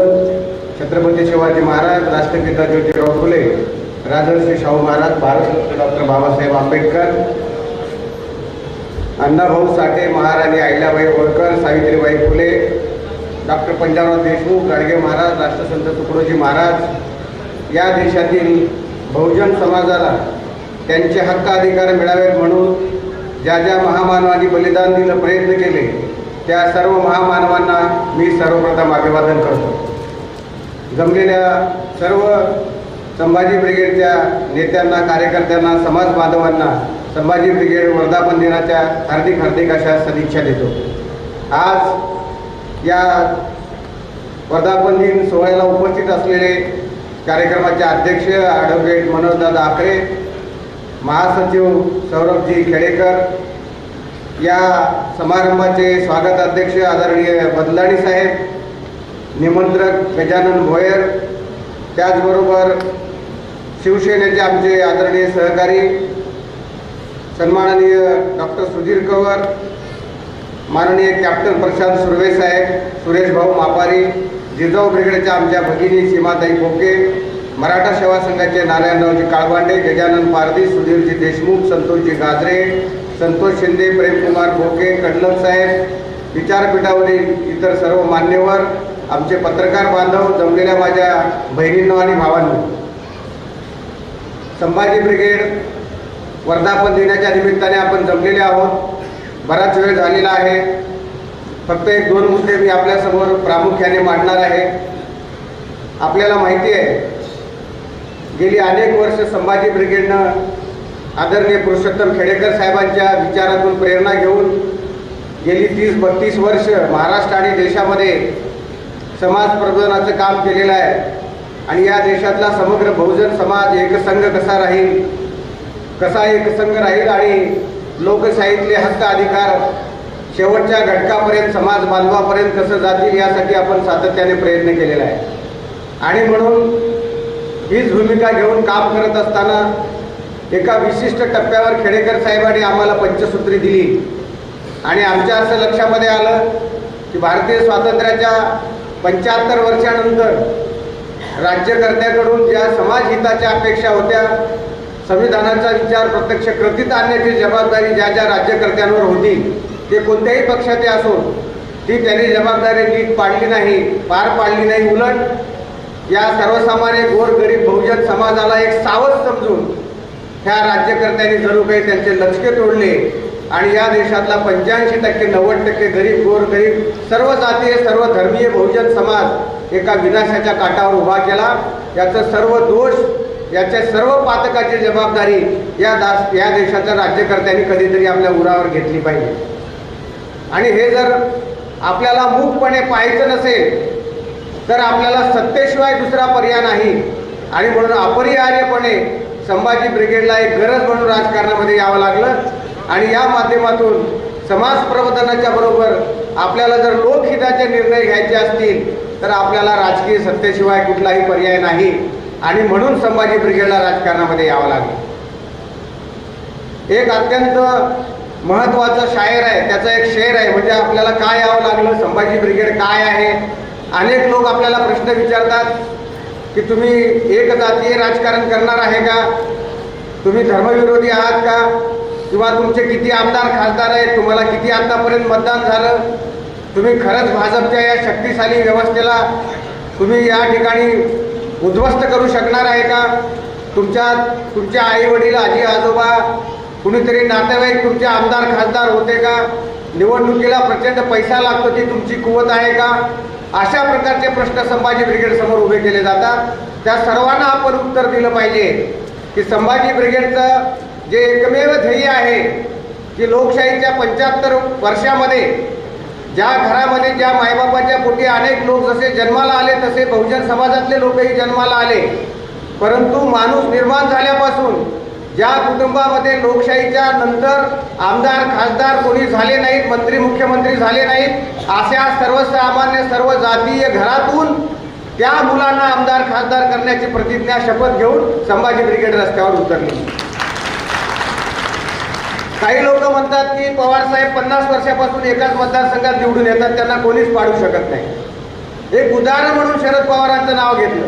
छत्रपती शिवाजी महाराज, राष्ट्रपिता ज्योतिराव फुले, राजर्षी शाहू महाराज, भारतरत्न डॉक्टर बाबासाहेब आंबेडकर, अण्णाभाऊ साठे, महाराणी अहिल्याबाई होळकर, सावित्रीबाई फुले, डॉक्टर पंजाबराव देशमुख, गाडगे महाराज, राष्ट्रसंत तुकडोजी महाराज या देशातील बहुजन समाजाला त्यांचे हक्क अधिकार मिळावेत म्हणून ज्या ज्या महामानवांनी बलिदान दिलं, प्रयत्न केले, त्या सर्व महामानवांना मी सर्वप्रथम अभिवादन करतो. जमलेल्या सर्व संभाजी ब्रिगेडच्या नेत्यांना, कार्यकर्त्यांना, समाज बांधवांना संभाजी ब्रिगेड वर्धापन दिनाच्या हार्दिक हार्दिक अशा सदिच्छा देतो. आज या वर्धापन दिन सोहळ्याला उपस्थित असलेले कार्यक्रमाचे अध्यक्ष ॲडव्होकेट मनोजदादा आखरे, महासचिव सौरभजी खेडेकर, या समारंभाचे स्वागत अध्यक्ष आदरणीय बदलाणी साहेब, निमंत्रक गजानन भोयर, त्याचबरोबर शिवसेनेचे आमचे आदरणीय सहकारी सन्माननीय डॉक्टर सुधीर कंवर, माननीय कॅप्टन प्रशांत सुर्वे साहेब, सुरेश भाऊ मापारी, जिजाऊ ब्रिगेडच्या आमच्या भगिनी सीमाताई बोके, मराठा सेवा संघाचे नारायणरावजी काळबांडे, गजानन पारधी, सुधीरजी देशमुख, संतोषजी गाजरे, संतोष शिंदे, प्रेमकुमार बोके, कडलक साहेब, विचारपीठावरील इतर सर्व मान्यवर, आमचे पत्रकार बांधव, जमलेल्या माझ्या बहिणींनो आणि भावांनो, संभाजी ब्रिगेड वर्धापन दिनाच्या निमित्ताने आपण जमलेले आहोत. बराच वेळ झालेला आहे. फक्त एक दोन मुद्दे मी आपल्यासमोर प्रामुख्याने मांडणार आहे. आपल्याला माहिती आहे, गेली अनेक वर्ष संभाजी ब्रिगेडनं आदरणीय पुरुषोत्तम खेडेकर साहेबांच्या विचारातून प्रेरणा घेऊन गेली 30-32 वर्ष महाराष्ट्र आणि देशामध्ये समाज प्रबोधनाचं काम केलेलं आहे. आणि या देशातला समग्र बहुजन समाज एकसंघ कसा राहील, कसा एकसंघ राहील आणि लोकशाहीतले हक्क अधिकार शेवटच्या घटकापर्यंत, समाज बांधवापर्यंत कसं जातील, यासाठी आपण सातत्याने प्रयत्न केलेला आहे. आणि म्हणून हीच भूमिका घेऊन काम करत असताना एका विशिष्ट टप्प्यावर खेडेकर साहेबांनी आम्हाला पंचसूत्री दिली आणि आमच्या असं लक्षामध्ये आलं की भारतीय स्वातंत्र्याच्या 75 वर्षानंतर राज्यकर्त्याकडून ज्या समाजहिताच्या अपेक्षा होत्या, संविधानाचा विचार प्रत्यक्ष कृतीत आणण्याची जबाबदारी ज्या ज्या राज्यकर्त्यांवर होती, ते कोणत्याही पक्षाचे असो, ती त्यांनी जबाबदारी नीट पार पाडली नाही. उलट या सर्वसामान्य गोरगरीब बहुजन समाजाला एक सावध समजून ह्या राज्यकर्त्यांनी जणू काही त्यांचे लचके तोडले आणि या देशातला 85% 90% गरीब, गोरगरीब, सर्व जातीय, सर्व धर्मीय बहुजन समाज एका विनाशाच्या काठावर उभा केला. याचं सर्व दोष, याच्या सर्व पातकाची जबाबदारी या देशाच्या राज्यकर्त्यांनी कधीतरी आपल्या उरावर घेतली पाहिजे. आणि हे जर आपल्याला मूकपणे पाहायचं नसेल तर आपल्याला सत्तेशिवाय दुसरा पर्याय नाही. आणि म्हणून अपरिहार्यपणे संभाजी ब्रिगेडला एक गरज म्हणून राजकारणामध्ये यावं लागलं. आणि या माध्यमातून समाज प्रबोधनाच्या बरोबर आपल्याला जर लोकहिताचे निर्णय घ्यायचे असतील तर आपल्याला राजकीय सत्तेशिवाय कुठलाही पर्याय नाही. आणि म्हणून संभाजी ब्रिगेडला राजकारणामध्ये यावं लागलं. एक अत्यंत महत्त्वाचा शायर आहे, त्याचा एक शेर आहे, म्हणजे आपल्याला काय यावं लागलं, संभाजी ब्रिगेड काय आहे. अनेक लोक आपल्याला प्रश्न विचारतात की तुम्ही एक जातीय राजकारण करणार आहे का, तुम्ही धर्मविरोधी आहात का, किंवा तुमचे किती आमदार खासदार आहेत, तुम्हाला किती आतापर्यंत मतदान झालं, तुम्ही खरंच भाजपच्या या शक्तिशाली व्यवस्थेला तुम्ही या ठिकाणी उद्ध्वस्त करू शकणार आहे का, तुमचे आई वडील, आजी आजोबा, कुणीतरी नातेवाईक तुमचे आमदार खासदार होते का, निवडणुकीला प्रचंड पैसा लागतो, ती तुमची कुवत आहे का. अशा प्रकारचे प्रश्न संभाजी ब्रिगेड समोर उभे केले जातात. त्या सर्वांना आपण उत्तर दिलं पाहिजे की संभाजी ब्रिगेडचं जे एकमेव ध्येय आहे की लोकशाहीच्या 75 वर्षामध्ये ज्या घरामध्ये, ज्या मायबापाच्या पोटी अनेक लोक जसे जन्माला आले तसे बहुजन समाजातले लोकही जन्माला आले, परंतु माणूस निर्माण झाल्यापासून ज्या कुटुंबामध्ये लोकशाहीच्या नंतर आमदार खासदार कोणी झाले नाहीत, मंत्री मुख्यमंत्री झाले नाहीत, अशा सर्वसामान्य सर्व जातीय घरातून त्या मुलांना आमदार खासदार करण्याची प्रतिज्ञा, शपथ घेऊन संभाजी ब्रिगेड रस्त्यावर उतरली. काही लोक म्हणतात की पवार साहेब 50 वर्षापासून एकाच मतदारसंघात निवडून येतात, त्यांना कोणीच पाडू शकत नाही. एक उदाहरण म्हणून शरद पवारांचं नाव घेतलं.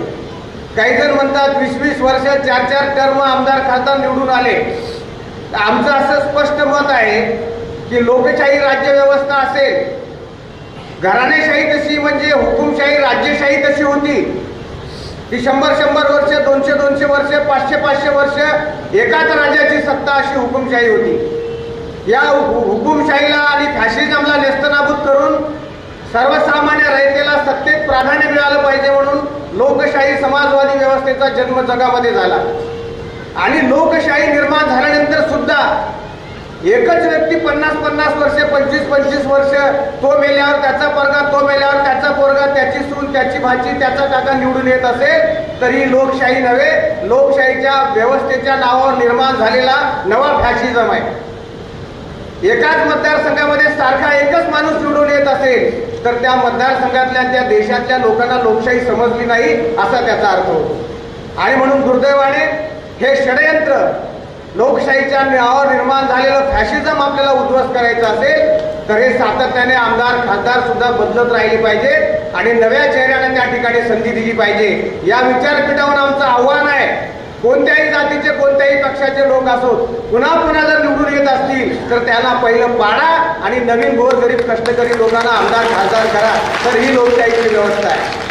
काही जण म्हणतात 20-20 वर्ष 4-4 टर्म आमदार खासदार निवडून आले. आमचं असं स्पष्ट मत आहे की लोकशाही राज्यव्यवस्था असेल, घराणेशाही तशी म्हणजे हुकुमशाही राजेशाही तशी होती ती 100-100 वर्ष 200-200 वर्ष 500-500 वर्ष एकाच राजाची सत्ता अशी हुकुमशाही होती. या हुकुमशाहीला आणि फॅशिझमला नेस्तनाबूत करून सर्वसामान्य रयतेला सत्तेत प्राधान्य मिळालं पाहिजे म्हणून लोकशाही समाजवादी व्यवस्थेचा जन्म जगामध्ये झाला. आणि लोकशाही निर्माण झाल्यानंतर सुद्धा एकच व्यक्ती 50-50 वर्ष 25-25 वर्ष तो मेल्यावर त्याचा पोरगा, तो मेल्यावर त्याचा पोरगा, त्याची सून, त्याची भाची, त्याचा काका निवडून येत असेल तरी लोकशाही नव्हे, लोकशाहीच्या व्यवस्थेच्या नावावर निर्माण झालेला नवा फॅशिझम आहे. एकाच मतदारसंघामध्ये सारखा एकच माणूस निवडून येत असेल तर त्या मतदारसंघातल्या त्या देशातल्या लोकांना लोकशाही समजली नाही असा त्याचा अर्थ होतो. आणि म्हणून दुर्दैवाने हे षडयंत्र लोकशाहीच्या नावावर निर्माण झालेलं फॅशिझम आपल्याला उद्ध्वस्त करायचं असेल तर हे सातत्याने आमदार खासदार सुद्धा बदलत राहिले पाहिजे आणि नव्या चेहऱ्याने त्या ठिकाणी संधी दिली पाहिजे. या विचारपीठावर आमचं आव्हान आहे, कोणत्याही जातीचे कोणत्याही पक्षाचे लोक असोत, पुन्हा पुन्हा जर निवडून येत असतील तर त्यांना पहिलं पाडा आणि नवीन गोरगरीब कष्टकरी लोकांना आमदार खासदार करा, तर ही लोकशाहीची व्यवस्था आहे.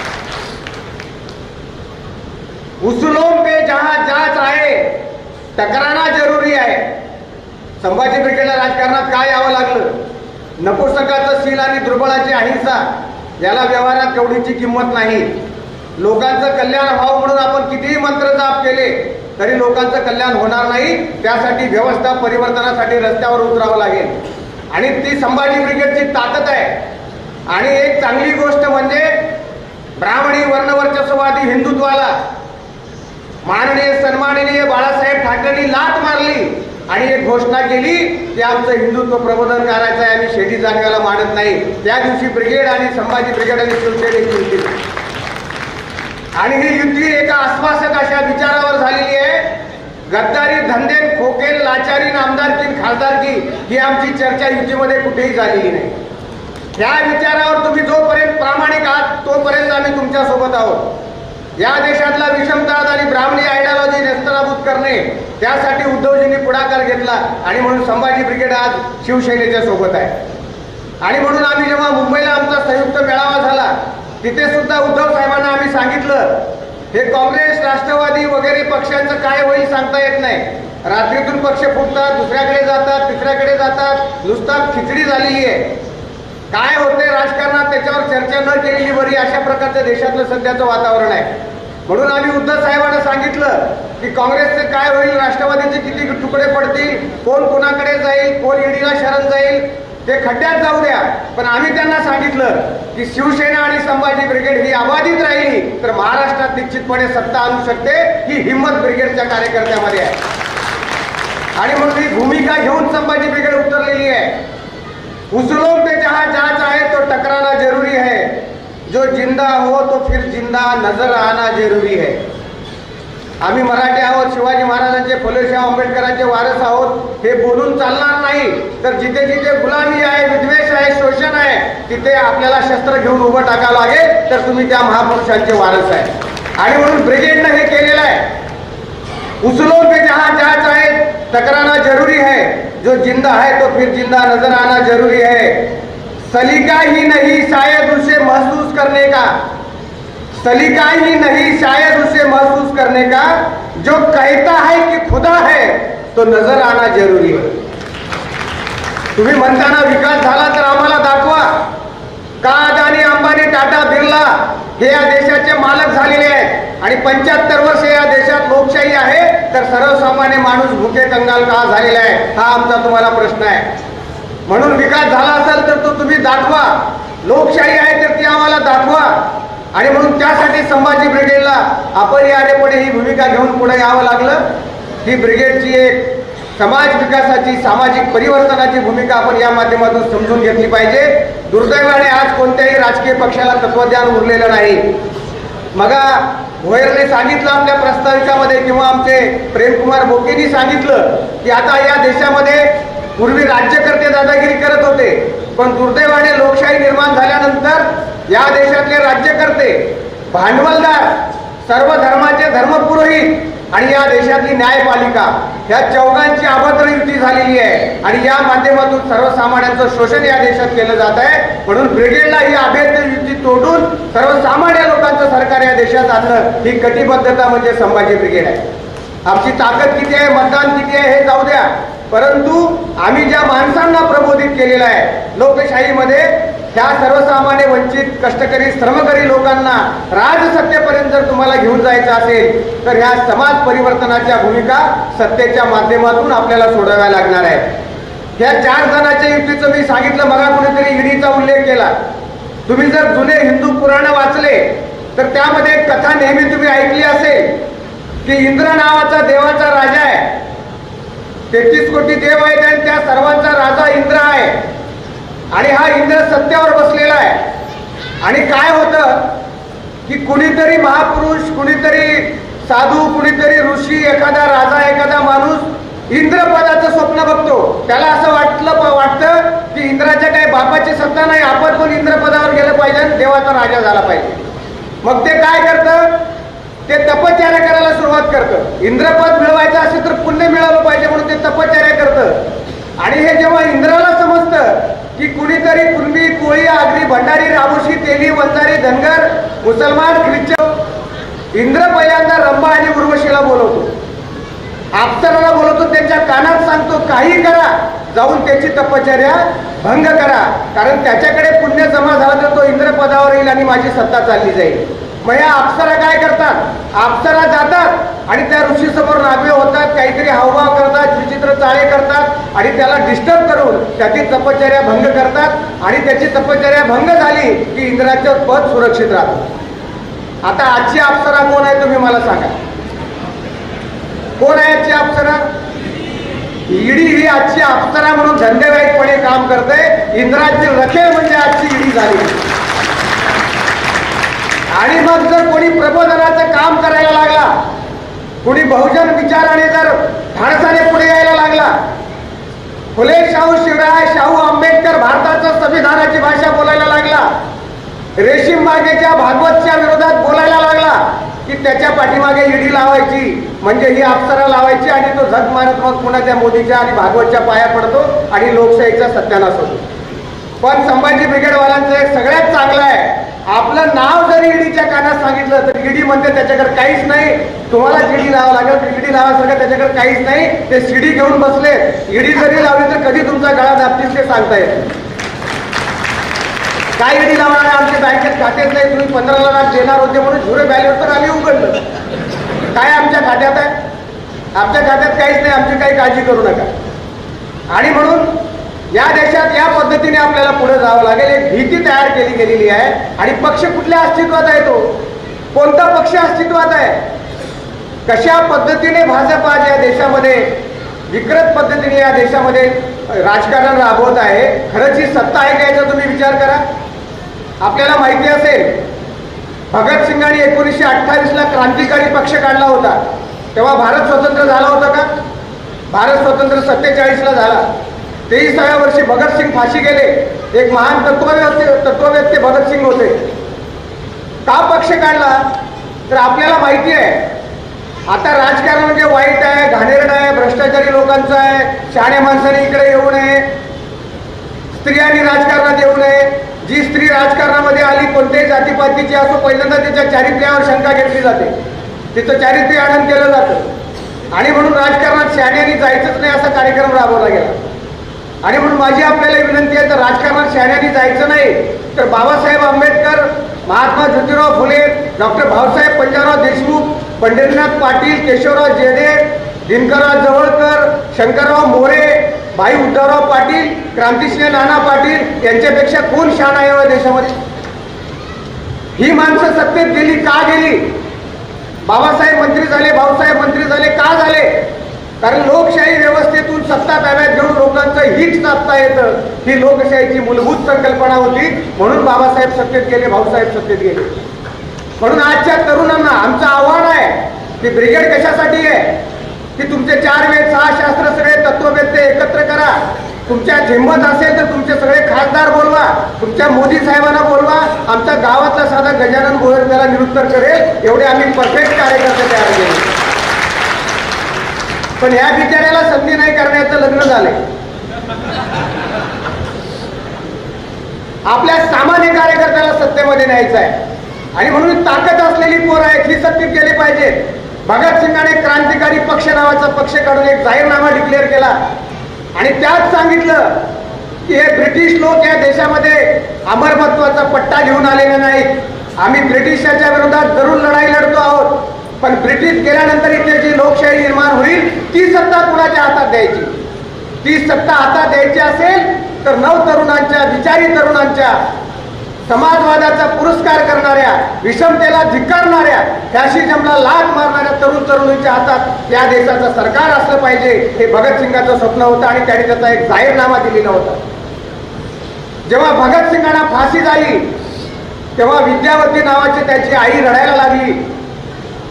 उसूलों पे जहां जांच आहे टकराना जरुरी आहे. संभाजी ब्रिगेडला राजकारणात काय यावं लागलं? नपुसकाचं सील आणि दुर्बळाची अहिंसा याला व्यवहारात केवढीची किंमत नाही. लोकांचं कल्याण व्हावं म्हणून आपण कितीही मंत्र जाप केले तरी लोकांचं कल्याण होणार नाही. त्यासाठी व्यवस्था परिवर्तनासाठी रस्त्यावर उतरावं लागेल आणि ती संभाजी ब्रिगेडची ताकद आहे. आणि एक चांगली गोष्ट म्हणजे ब्राह्मणी वर्णवर्चस्ववादी हिंदुत्वाला माननीय सन्माननीय बाळासाहेब ठाकरेंनी लाथ मारली आणि एक घोषणा केली की आमचं हिंदुत्व प्रबोधन करायचं आहे, आम्ही शेती जाणवायला मानत नाही. त्या दिवशी ब्रिगेड आणि संभाजी ब्रिगेड आणि शिवसेनेची युती आणि ही युती एका आश्वासक अशा विचारावर झालेली आहे. गद्दारी, धंदे, खोकेल, लाचारी, आमदारकी, खासदारकी ही आमची चर्चा युतीमध्ये कुठेही झालेली नाही. त्या विचारावर तुम्ही जोपर्यंत प्रामाणिक आहात तोपर्यंत आम्ही तुमच्या सोबत आहोत. या देशातला विषमतावाद आणि ब्राह्मणी आयडिओलॉजी नेस्तनाबूत करणे त्यासाठी उद्धवजींनी पुढाकार घेतला आणि म्हणून संभाजी ब्रिगेड आज शिवसेनेच्या सोबत आहे. आणि म्हणून आम्ही जेव्हा मुंबईला आमचा संयुक्त मेळावा झाला तिथे सुद्धा उद्धव साहेबांना आम्ही सांगितलं हे काँग्रेस राष्ट्रवादी वगैरे पक्षांचं काय होईल सांगता येत नाही. रात्रीतून पक्ष फुटतात, दुसऱ्याकडे जातात, तिसऱ्याकडे जातात, नुसता खिचडी झालेली आहे. काय होते राजकारणात त्याच्यावर चर्चा न केलेली बरी, अशा प्रकारचं देशातलं सध्याचं वातावरण आहे. म्हणून आम्ही उद्धव साहेबांना सांगितलं की काँग्रेसचे काय होईल, राष्ट्रवादीचे किती तुकडे पडतील, कोण कोणाकडे जाईल, कोण ईडीला शरण जाईल, ते खड्ड्यात जाऊ द्या. पण आम्ही त्यांना सांगितलं की शिवसेना आणि संभाजी ब्रिगेड ही अबाधित राहिली तर महाराष्ट्रात निश्चितपणे सत्ता आणू शकते, ही हिम्मत ब्रिगेडच्या कार्यकर्त्यामध्ये आहे. आणि म्हणून ही भूमिका घेऊन संभाजी ब्रिगेड उतरलेली आहे. उसूलों पे जहां जांच आए तो टकराना जरूरी है, जो जिंदा हो तो फिर जिंदा नजर आना जरूरी है. आम्ही मराठी आहोत, शिवाजी महाराजांचे, फुलेशाह आंबेडकरांचे वारस आहोत हे बोलून चालणार नाही. तर जिथे जिथे गुलामी आहे, विद्वेष आहे, शोषण आहे तिथे आपल्याला शस्त्र घेऊन उभं टाकावं लागेल, तर तुम्ही त्या महापुरुषांचे वारस आहे. आणि म्हणून ब्रिगेडनं हे केलेलं आहे. उसूलों पे जहां जांच आए टकराना जरूरी है, जो जिंदा है तो फिर जिंदा नजर आना जरूरी है. सलीका ही नहीं शायद उसे महसूस करने का, सलीका ही नहीं शायद उसे महसूस करने का, जो कहता है कि खुदा है तो नजर आना जरूरी है. तुम्ही म्हणताना विकास झाला तर आम्हाला दाखवा. का अदानी, अंबानी, टाटा, बिर्ला हे या देशाचे मालक झालेले आहेत आणि 75 वर्ष या देशात लोकशाही आहे तर सर्वसामान्य माणूस भुके कंगाल का झालेला आहे, हा आमचा तुम्हाला प्रश्न आहे. म्हणून विकास झाला असेल तर तो तुम्ही दाखवा, लोकशाही आहे तर ती आम्हाला दाखवा. आणि म्हणून त्यासाठी संभाजी ब्रिगेडला अपरिहार्यपणे ही भूमिका घेऊन पुढे यावं लागलं. ही ब्रिगेडची एक समाज विकासाची, सामाजिक परिवर्तनाची भूमिका आपण या माध्यमातून समजून घेतली पाहिजे. दुर्दैवाने आज कोणत्याही राजकीय पक्षाला तत्वज्ञान उरलेलं नाही. मगा भोयरने सांगितलं आपल्या प्रस्ताविकामध्ये किंवा आमचे प्रेमकुमार बोकेंनी सांगितलं की आता या देशामध्ये पूर्वी राज्यकर्ते दादागिरी करत होते, पण दुर्दैवाने लोकशाही निर्माण झाल्यानंतर या देशातले राज्यकर्ते, भांडवलदार, सर्व धर्माचे धर्मपुरोहित आणि या देशातली न्यायपालिका ह्या चौघांची अभद्र युती झालेली आहे आणि या माध्यमातून सर्वसामान्यांचं शोषण या देशात केलं जात आहे. म्हणून ब्रिगेडला ही अभेद्य युती तोडून सर्वसामान्य लोकांचं सरकार या देशात आणणं ही कटिबद्धता म्हणजे संभाजी ब्रिगेड आहे. आमची ताकद किती आहे, मतदान किती आहे हे जाऊ द्या, परंतु आम्ही ज्या माणसांना प्रबोधित केलेलं आहे लोकशाहीमध्ये, त्या सर्वसामान्य वंचित कष्टकरी श्रमकरी लोकांना राजसत्तेपर्यंत जर तुम्हाला घेऊन जायचं असेल तर ह्या समाज परिवर्तनाच्या भूमिका सत्तेच्या माध्यमातून आपल्याला सोडाव्या लागणार आहेत. ह्या 4 जणांच्या युतीचं मी सांगितलं, मगा कुणीतरी ईडीचा उल्लेख केला. तुम्ही जर जुने हिंदू पुराण वाचले तर त्यामध्ये एक कथा नेहमी तुम्ही ऐकली असेल की इंद्र नावाचा देवाचा राजा आहे. 33 कोटी देव आहेत आणि त्या सर्वांचा राजा इंद्र आहे आणि हा इंद्र सत्तेवर बसलेला आहे. आणि काय होतं की कुणीतरी महापुरुष, कुणीतरी साधू, कुणीतरी ऋषी, एखादा राजा, एखादा माणूस इंद्रपदाचं स्वप्न बघतो. त्याला असं वाटतं की इंद्राच्या काही बापाची सत्ता नाही, आपण पण इंद्रपदावर गेलं पाहिजे आणि देवाचा राजा झाला पाहिजे. मग ते काय करतं, ते तपश्चर्या करायला सुरुवात करतं. इंद्रपद मिळवायचं असेल तर पुण्य मिळालं पाहिजे म्हणून ते तपश्चर्या करतं. आणि हे जेव्हा इंद्राला समजतं की कुणीतरी कुणबी, कोळी, आगरी, भंडारी, राबोशी, तेली, वंजारी, धनगर, मुसलमान, ख्रिश्चन, इंद्र पहिल्यांदा रंभा आणि उर्वशीला बोलवतो, अप्सराला बोलवतो, त्यांच्या कानात सांगतो काही करा, जाऊन त्याची तपश्चर्या भंग करा, कारण त्याच्याकडे पुण्य जमा झालं तर तो इंद्र पदावर येईल आणि माझी सत्ता चालली जाईल. मग या अप्सरा काय करतात, अप्सरा जातात आणि त्या ऋषीसमोर नावे होतात, काहीतरी हावभाव करतात, विचित्र चाळे करतात आणि त्याला डिस्टर्ब करून त्याची तपश्चर्या भंग करतात आणि त्याची तपश्चर्या भंग झाली की इंद्राचं पद सुरक्षित राहतं. आता आजची अप्सरा कोण आहे तुम्ही मला सांगा, कोण आहे आजची अप्सरा? ईडी ही आजची अप्सरा म्हणून धंदेवाईकपणे काम करते. इंद्राची रखेल म्हणजे आजची ईडी झाली. आणि मग जर कोणी प्रबोधनाचं काम करायला लागला, कोणी बहुजन विचाराने जर धाडसाने पुढे यायला लागला, फुले शाहू शिवराय, शाहू आंबेडकर भारताच्या संविधानाची भाषा बोलायला लागला, रेशीम बागेच्या भागवतच्या विरोधात बोलायला लागला की त्याच्या पाठीमागे ईडी लावायची, म्हणजे ही अप्सरा लावायची आणि तो झक मारत मग पुन्हा त्या मोदीच्या आणि भागवतच्या पाया पडतो आणि लोकशाहीचा सत्यानाश होतो. पण संभाजी ब्रिगेडवाल्यांचं एक सगळ्यात चांगलं आहे, आपलं नाव जरी ईडीच्या कानात सांगितलं तर ईडी म्हणते त्याच्याकडे काहीच नाही, तुम्हाला ईडी लावावं लागेल, तर ईडी लावायसारखं त्याच्याकडे काहीच नाही, ते सीडी घेऊन बसले. ईडी जरी लावली तर कधी तुमचा गळा दाबतील ते सांगता येत. काय ईडी लावणार आहे, आमच्या बँकेत खातेच नाही, तुम्ही 15 लाख देणार होते म्हणून झुरे बॅलेन्स तर आम्ही उघडलं. काय आमच्या खात्यात आहे? आमच्या खात्यात काहीच नाही, आमची काही काळजी करू नका. आणि म्हणून या देशात या पद्धतीने आपल्याला पुढे जावं लागेल. एक भीती तयार केली गेलेली आहे. आणि पक्ष कुठल्या अस्तित्वात आहे, तो कोणता पक्ष अस्तित्वात आहे, कशा पद्धतीने भाजप आज या देशामध्ये विकृत पद्धतीने या देशामध्ये राजकारण राबवत आहे. खरंच ही सत्ता आहे का याचा तुम्ही विचार करा. आपल्याला माहिती असेल भगतसिंगांनी 1928ला क्रांतिकारी पक्ष काढला होता, तेव्हा भारत स्वतंत्र झाला होता का? भारत स्वतंत्र 47ला झाला. 23व्या वर्षी भगतसिंग फाशी गेले. एक महान तत्ववेत्ते भगतसिंग होते. का पक्ष काढला तर आपल्याला माहिती आहे आता राजकारण म्हणजे वाईट आहे, घाणेरडं आहे, भ्रष्टाचारी लोकांचं आहे, शहाण्या माणसाने इकडे येऊ नये, स्त्रियांनी राजकारणात येऊ नये. जी स्त्री राजकारणामध्ये आली कोणत्याही जातीपातीची असो, पहिल्यांदा तिच्या चारित्र्यावर शंका घेतली जाते, तिचं चारित्र्य आनंद केलं जातं आणि म्हणून राजकारणात शहाण्यांनी जायचंच नाही असा कार्यक्रम राबवला गेला. आणि म्हणून माझी आपल्याला विनंती आहे, तर राजकारणात शहाण्यांनी जायचं नाही तर बाबासाहेब आंबेडकर, महात्मा ज्योतिराव फुले, डॉक्टर भाऊसाहेब पंजाबराव देशमुख, पंढरीनाथ पाटील, केशवराव जेडे, दिनकरराव जवळकर, शंकरराव मोरे, भाई उद्धवराव पाटील, क्रांतिसिंह नाना पाटील यांच्यापेक्षा कोण शहाणा आहे या देशामध्ये? ही माणसं सत्तेत गेली का गेली? बाबासाहेब मंत्री झाले, भाऊसाहेब मंत्री झाले का झाले? कारण लोकशाही व्यवस्थेतून सत्ता ताब्यात घेऊन लोकांचं हित साधता येतं, ही लोकशाहीची मूलभूत संकल्पना होती. म्हणून बाबासाहेब सत्तेत गेले, भाऊसाहेब सत्तेत गेले. म्हणून आजच्या तरुणांना आमचं आव्हान आहे की ब्रिगेड कशासाठी आहे की तुमचे 4 वेद 6 शास्त्र सगळे तत्ववेत्ते एकत्र करा, तुमच्यात हिंमत असेल तर तुमचे सगळे खासदार बोलवा, तुमच्या मोदी साहेबांना बोलवा, आमच्या गावातला साधा गजानन भोयर त्याला निरुत्तर करेल एवढे आम्ही परफेक्ट कार्यकर्ते तयार केले. पण या बिचाऱ्याला संधी नाही करण्याचं लग्न झालंय. आपल्या सामान्य कार्यकर्त्याला सत्तेमध्ये न्यायचं आहे आणि म्हणून ताकद असलेली पोर आहेत ही सत्तेत गेली पाहिजे. भगतसिंगाने क्रांतिकारी पक्ष नावाचा पक्ष काढून एक जाहीरनामा डिक्लेअर केला आणि त्यात सांगितलं की हे ब्रिटिश लोक या देशामध्ये अमरत्वाचा पट्टा घेऊन आलेले नाहीत. आम्ही ब्रिटिशांच्या विरोधात जरूर लढाई लढतो आहोत, पण ब्रिटिश गेल्यानंतर इथे जी लोकशाही निर्माण होईल ती सत्ता कुणाच्या हातात द्यायची. ती सत्ता हातात द्यायची असेल तर नवतरुणांच्या, विचारी तरुणांच्या, समाजवादाचा पुरस्कार करणाऱ्या, विषमतेला धिक्कारणाऱ्या, फॅशिझमला लाथ मारणाऱ्या तरुण तरुणींच्या हातात या देशाचं सरकार असलं पाहिजे. हे भगतसिंगाचं स्वप्न होतं आणि त्यांनी त्याचा एक जाहीरनामा दिलेला होता. जेव्हा भगतसिंगांना फाशी झाली तेव्हा विद्यावती नावाची त्याची आई रडायला लागली.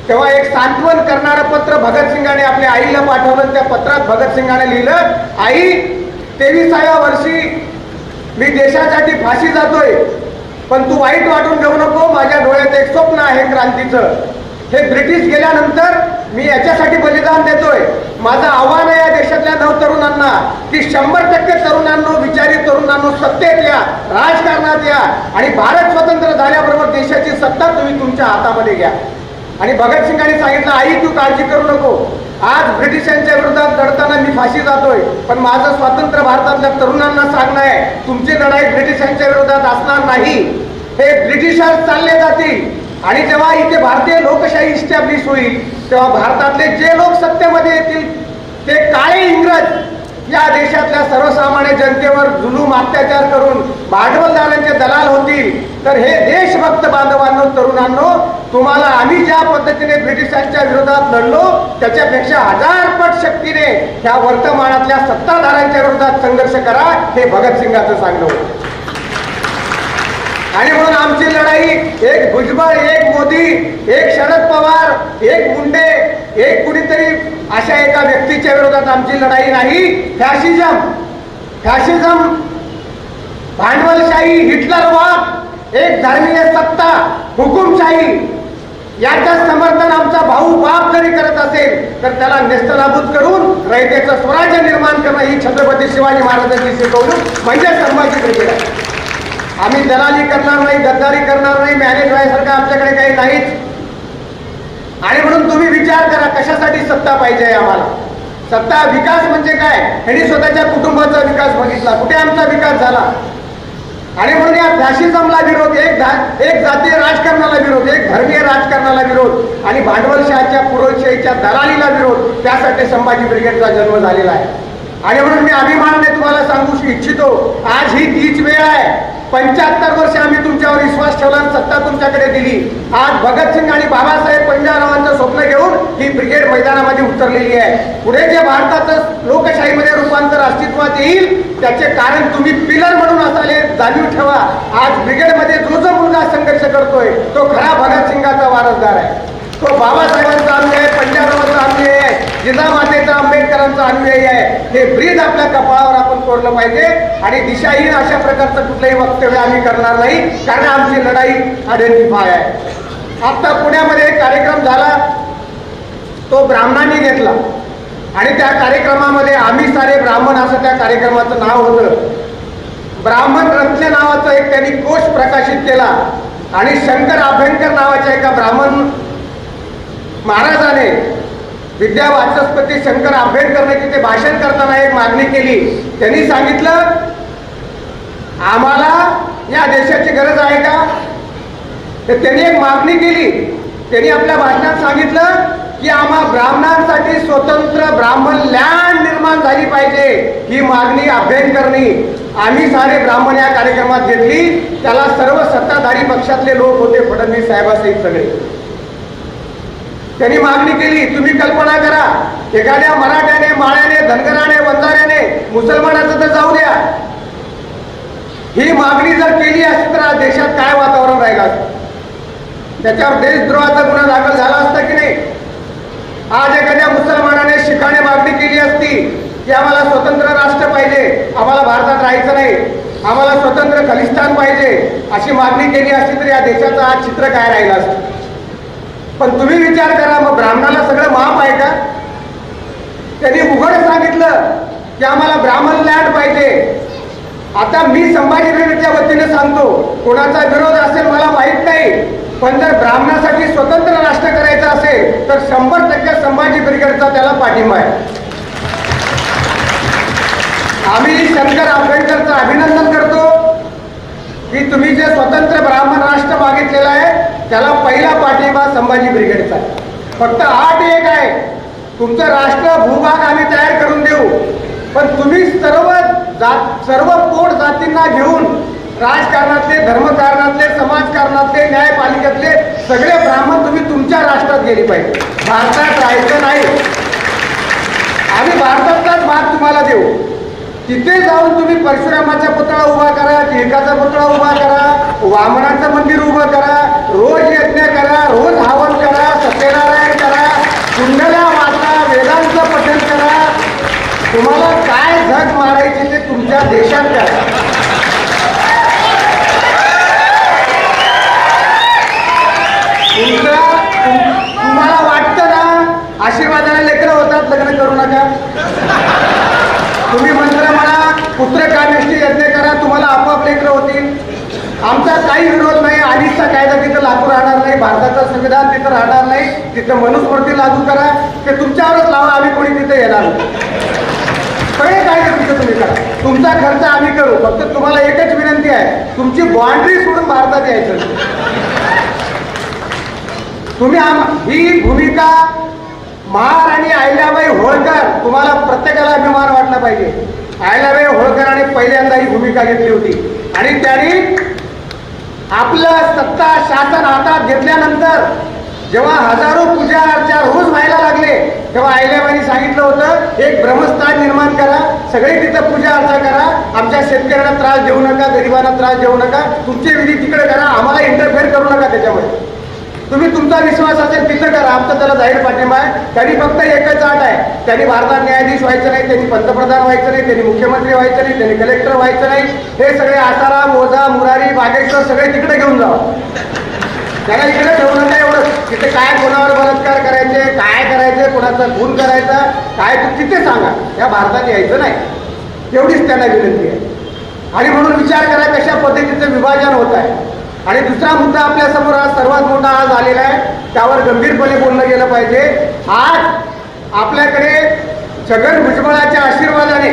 तेव्हा एक सांत्वन करणारं पत्र भगतसिंगाने आपल्या आईला पाठवलं. त्या पत्रात भगतसिंगाने लिहिलं, आई 23व्या वर्षी मी देशासाठी फाशी जातोय, पण तू वाईट वाटून घेऊ नको. माझ्या डोळ्यात एक स्वप्न आहे क्रांतीचं. हे ब्रिटिश गेल्यानंतर मी याच्यासाठी बलिदान देतोय. माझं आव्हान आहे या देशातल्या नवतरुणांना की 100% तरुणांनो, विचारी तरुणांनो सत्तेत या, राजकारणात या आणि भारत स्वतंत्र झाल्याबरोबर देशाची सत्ता तुम्ही तुमच्या हातामध्ये घ्या. आणि भगतसिंगांनी सांगितलं, आई तू काळजी करू नको. आज ब्रिटिशांच्या विरोधात लढताना मी फाशी जातोय, पण माझं स्वातंत्र्य भारतातल्या तरुणांना सांगणं आहे, तुमची लढाई ब्रिटिशांच्या विरोधात असणार नाही. हे ब्रिटिशर्स चालले जातील आणि जेव्हा इथे भारतीय लोकशाही इस्टॅब्लिश होईल तेव्हा भारतातले जे लोक सत्तेमध्ये येतील ते काळे इंग्रज या देशातल्या सर्वसामान्य जनतेवर जुलूम अत्याचार करून भांडवलदारांचे दलाल होतील. तर हे देशभक्त बांधवांनो, तरुणांनो, तुम्हाला आम्ही ज्या पद्धतीने ब्रिटिशांच्या विरोधात लढलो त्याच्यापेक्षा 1000 पट शक्तीने ह्या वर्तमानातल्या सत्ताधाऱ्यांच्या विरोधात संघर्ष करा, हे भगतसिंगाचं सांगणं होतं. आणि म्हणून आमची लढाई एक भुजबळ, एक मोदी, एक शरद पवार, एक मुंडे, एक कुणीतरी अशा एका व्यक्तीच्या विरोधात आमची लढाई नाही. फॅशिझम, भांडवलशाही, हिटलरवाद, एक धर्मीय सत्ता, हुकुमशाही याचं समर्थन आमचा भाऊ बाप जरी करत असेल तर त्याला नेस्तनाबूत करून रयतेचं स्वराज्य निर्माण करणं ही छत्रपती शिवाजी महाराजांची शिकवणूक म्हणजे संभाजी ब्रिगेड आहे. आम्ही दलाली करणार नाही, गद्दारी करणार नाही, मॅनेज व्हायसारखं आमच्याकडे काही नाहीच. आणि म्हणून तुम्ही विचार करा कशासाठी सत्ता पाहिजे आम्हाला. सत्ता विकास म्हणजे काय? ह्यांनी स्वतःच्या कुटुंबाचा विकास बघितला, कुठे आमचा विकास झाला. आणि म्हणून या फॅशिझमला विरोध, एक जातीय राजकारणाला विरोध, एक धर्मीय राजकारणाला विरोध आणि भांडवलशाहीच्या, पुरोशाहीच्या दलालीला विरोध, त्यासाठी संभाजी ब्रिगेडचा जन्म झालेला आहे. आणि म्हणून मी अभिमानाने तुम्हाला सांगू इच्छितो, आज ही तीच वेळ आहे. 75 वर्ष आम्ही तुमच्यावर विश्वास ठेवला आणि सत्ता तुमच्याकडे दिली. आज भगतसिंग आणि बाबासाहेब पंजाबरावांचं स्वप्न घेऊन ही ब्रिगेड मैदानामध्ये उतरलेली आहे. पुढे जे भारताचं लोकशाहीमध्ये रूपांतर अस्तित्वात येईल त्याचे कारण तुम्ही पिलर म्हणून असाले जाणीव ठेवा. आज ब्रिगेडमध्ये जो जो मुलगा संघर्ष करतोय तो खरा भगतसिंगाचा वारसदार आहे. तो बाबासाहेबांचा अनुयायी आहे, पंजाबरावांचा अनुयायी आहे, जिजामातेचा, आंबेडकरांचा अनुयायी आहे. हे ब्रीद आपल्या कपाळावर आपण कोरलं पाहिजे आणि दिशाहीन अशा प्रकारचं कुठलंही वक्तव्य आम्ही करणार नाही, कारण आमची लढाई आयडेंटिफाय आहे. आता पुण्यामध्ये एक कार्यक्रम झाला, तो ब्राह्मणांनी घेतला आणि त्या कार्यक्रमामध्ये आम्ही सारे ब्राह्मण असं त्या कार्यक्रमाचं नाव होतं. ब्राह्मण रत्न नावाचा एक त्यांनी कोश प्रकाशित केला आणि शंकर अभ्यंकर नावाच्या एका ब्राह्मण महाराजाने, विद्या वाचस्पती शंकर अभ्यंकरने तिथे भाषण करताना एक मागणी केली. त्यांनी सांगितलं, आम्हाला या देशाची गरज आहे का? तर त्यांनी एक मागणी केली. त्यांनी आपल्या भाषणात सांगितलं की आम्हा ब्राह्मणांसाठी स्वतंत्र ब्राह्मण लँड निर्माण झाली पाहिजे, ही मागणी अभ्यंकरनी आम्ही सारे ब्राह्मण या कार्यक्रमात घेतली. त्याला सर्व सत्ताधारी पक्षातले लोक होते, फडणवीस साहेबासहित सगळे. त्यांनी मागणी केली, तुम्ही कल्पना करा, एखाद्या मराठ्याने, माळ्याने, धनगराने, वंजाऱ्याने, मुसलमानाचं तर जाऊ द्या, ही मागणी जर केली असती तर आज देशात काय वातावरण राहिलं असतं? त्याच्यावर देशद्रोहाचा गुन्हा दाखल झाला असता की नाही? आज एखाद्या मुसलमानाने, शिखाने मागणी केली असती की आम्हाला स्वतंत्र राष्ट्र पाहिजे, आम्हाला भारतात राहायचं नाही, आम्हाला स्वतंत्र खलिस्तान पाहिजे अशी मागणी केली असती तर या देशाचं आज चित्र काय राहिलं असतं. पण तुम्ही विचार करा, मग ब्राह्मणाला सगळं माफ आहे का? त्यांनी उघड सांगितलं की आम्हाला ब्राह्मण लँड पाहिजे. आता मी संभाजीनगरच्या वतीने सांगतो, कोणाचा विरोध असेल मला माहित नाही, पण जर ब्राह्मणासाठी स्वतंत्र राष्ट्र करायचं असेल तर 100% संभाजी ब्रिगेडचा त्याला पाठिंबा आहे. आम्ही शंकर आंबेडकरचं अभिनंदन करतो की तुम्ही जे स्वतंत्र ब्राह्मण राष्ट्र मागितलेलं आहे त्याला पहिला पाठिंबा संभाजी ब्रिगेडचा आहे. फक्त अट एक आहे, तुमचं राष्ट्र भूभाग आम्ही तयार करून देऊ, पण तुम्ही सर्व पोट जातींना घेऊन राजकारणातले, धर्मकारणातले, समाजकारणातले, न्यायपालिकेतले सगळे ब्राह्मण तुम्ही तुमच्या राष्ट्रात गेले पाहिजे. भारतात राहायचं नाही. आम्ही भारतातलाच भाग तुम्हाला देऊ. तिथे जाऊन तुम्ही परशुरामाचा पुतळा उभा करा, टिळकाचा पुतळा उभा करा, वामनाचं मंदिर उभं करा, रोज यज्ञ करा, रोज हवन करा, सत्यनारायण करा, कुंडल्या वाचा, वेदांचं पठण करा. तुम्हाला काय झक मारायची ते तुमच्या देशात करा. तुम्हाला वाटतं ना आशीर्वादाने लेकरं होतात, लग्न करू नका. तुम्ही मंत्र म्हणा, पुत्र कामेष्टी यज्ञ करा, तुम्हाला आपोआप लेकरं होतील. आमचा काही विरोध नाही. अनिसचा कायदा तिथं लागू राहणार नाही, भारताचं संविधान तिथं राहणार नाही, तिथं मनुस्मृती लागू करा, ते तुमच्यावरच लावा, आम्ही कोणी तिथे येणार नाही. सगळे कायदे तिथं तुम्ही करा, तुमचा खर्च आम्ही करू. फक्त तुम्हाला एकच विनंती आहे, तुमची बाउंड्री सोडून भारतात यायचं. तुम्ही ही भूमिका महार आणि अहिल्याबाई होळकर, तुम्हाला प्रत्येकाला अभिमान वाटला पाहिजे. अहिल्याबाई होळकरांनी पहिल्यांदा ही भूमिका घेतली होती आणि त्यांनी आपलं सत्ता शासन हातात घेतल्यानंतर जेव्हा हजारो पूजा अर्चा रोज व्हायला लागले तेव्हा अहिल्याबाईंनी सांगितलं होतं, एक ब्रह्मस्थान निर्माण करा, सगळे तिथं पूजा अर्चा करा, आमच्या शेतकऱ्यांना त्रास देऊ नका, गरिबांना त्रास देऊ नका, तुमचे विधी तिकडे करा, आम्हाला इंटरफेअर करू नका त्याच्यामध्ये. तुम्ही तुमचा विश्वास असेल तिथं करा, आमचा त्याला जाहीर पाठिंबा आहे. त्यांनी फक्त एकच अट आहे, त्यांनी भारतात न्यायाधीश व्हायचं नाही, त्यांनी पंतप्रधान व्हायचं नाही, त्यांनी मुख्यमंत्री व्हायचं नाही, त्यांनी कलेक्टर व्हायचं नाही. हे सगळे आसाराम, ओझा, मुरारी, बागेश्वर सगळे तिकडे घेऊन जावा, त्याला इकडे ठेवू नका. एवढं तिथे काय कोणावर बलात्कार करायचे, काय करायचे, कोणाचा खून करायचा, काय तिथे सांगा, या भारतात यायचं नाही. एवढीच त्यांना विनंती आहे. आणि म्हणून विचार करा कशा पद्धतीचं विभाजन होत आहे. आणि दुसरा मुद्दा आपल्या समोर आज सर्वात मोठा आज आलेला आहे, त्यावर गंभीरपणे बोललं गेलं पाहिजे. आज आपल्याकडे छगन भुजबळाच्या आशीर्वादाने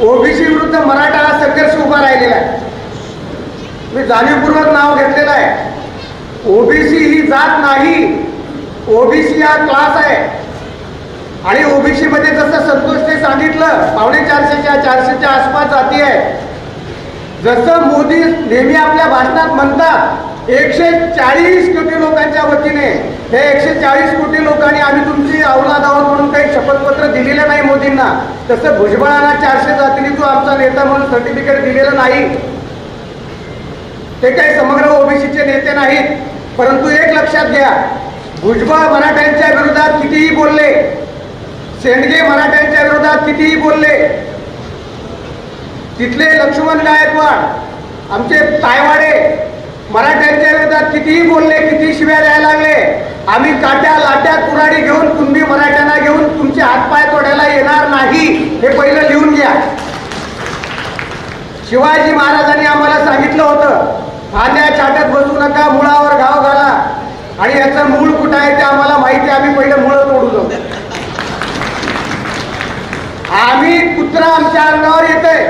ओबीसी विरुद्ध मराठा हा संघर्ष उभा राहिलेला आहे. मी जाणीवपूर्वक नाव घेतलेलं आहे. ओबीसी ही जात नाही, ओबीसी हा क्लास आहे. आणि ओबीसी मध्ये जसं संतोषने सांगितलं 450च्या आसपास जाती आहे. जसं मोदी नेहमी आपल्या भाषणात म्हणतात 140 कोटी लोकांच्या वतीने, हे 140 कोटी लोकांनी आम्ही तुमची औलाद आहोत म्हणून काही शपथपत्र दिलेलं नाही मोदींना, तसं भुजबळांना 400 जातीने जो आमचा नेता म्हणून सर्टिफिकेट दिलेलं नाही. ते काही समग्र ओबीसीचे नेते नाहीत. परंतु एक लक्षात घ्या, भुजबळ मराठ्यांच्या विरोधात कितीही बोलले, शेंडगे मराठ्यांच्या विरोधात कितीही बोलले, तिथले लक्ष्मण गायकवाड आमचे तायवाडे मराठ्यांच्या विरोधात कितीही बोलले, किती शिव्या द्यायला लागले, आम्ही काट्या लाट्या कुऱ्हाडी घेऊन कुणबी मराठ्यांना घेऊन तुमचे हातपाय तोडायला येणार नाही, हे पहिलं लिहून घ्या. शिवाजी महाराजांनी आम्हाला सांगितलं होतं, फांद्या छाटत बसू नका, मुळावर घाव घाला. आणि याचं मूळ कुठं आहे ते आम्हाला माहिती आहे, आम्ही पहिलं मुळं तोडू जाऊ. आम्ही कुत्रा आमच्या अंगावर येतोय,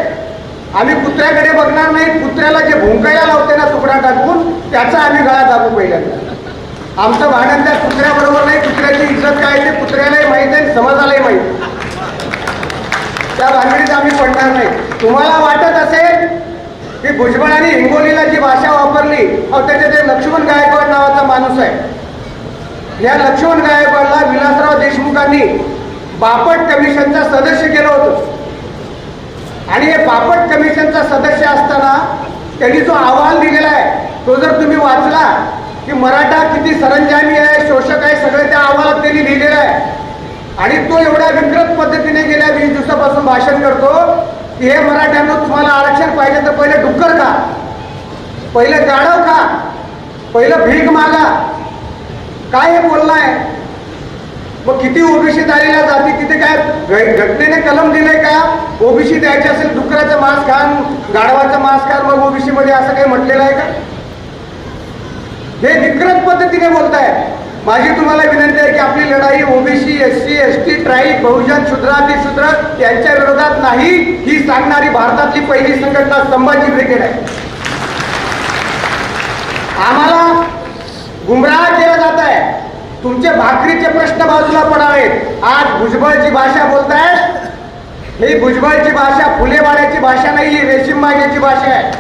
आम्ही कुत्र्याकडे बघणार नाही. कुत्र्याला जे भुंकायला लावते ना तुकडा टाकून, त्याचा आम्ही गळा दाबू पहिल्यांदा. आमचं भांडण त्या कुत्र्याबरोबर नाही. कुत्र्याची इज्जत काय ते कुत्र्यालाही माहीत आहे, समाजालाही माहीत. त्या भानगडीत आम्ही पडणार नाही. तुम्हाला वाटत असेल की भुजबळांनी हिंगोलीला जी भाषा वापरली, त्याच्यात ते लक्ष्मण गायकवाड नावाचा माणूस आहे. या लक्ष्मण गायकवाडला विलासराव देशमुखांनी बापट कमिशनचा सदस्य केलं होतं. आणि हे बापट कमिशनचा सदस्य असताना त्यांनी जो अहवाल दिलेला आहे तो जर तुम्ही वाचला की मराठा किती सरंजामी आहे, शोषक आहे, सगळे त्या अहवालात त्यांनी लिहिलेलं आहे. आणि तो एवढ्या विकृत पद्धतीने गेल्या 20 दिवसापासून भाषण करतो की हे मराठ्यांना तुम्हाला आरक्षण पाहिजे तर पहिले डुक्कर खा, पहिले गाढव खा, पहिलं भीक मागा. काय हे बोलणं आहे? मग किती ओबीसी आलेल्या जाती तिथे काय घटनेने कलम दिलंय का? ओबीसी द्यायचे असेल डुकराचं मांस खान, गाढवाचं मांस खान, मग ओबीसी मध्ये असं काही म्हटलेलं आहे का? हे विकृत पद्धतीने बोलताय. माझी तुम्हाला विनंती आहे की आपली लढाई ओबीसी, SC, ST, ट्राईब, बहुजन, शूद्रातिशूद्र यांच्या विरोधात नाही, ही सांगणारी भारतातली पहिली संघटना संभाजी ब्रिगेड आहे. आम्हाला गुमराह केलं जात आहे. तुमचे भाकरीचे प्रश्न बाजूला पडावेत. आज भुजबळची भाषा बोलतायत, ही भुजबळची भाषा फुलेवाड्याची भाषा नाही, ही रेशीम बागेची भाषा आहे.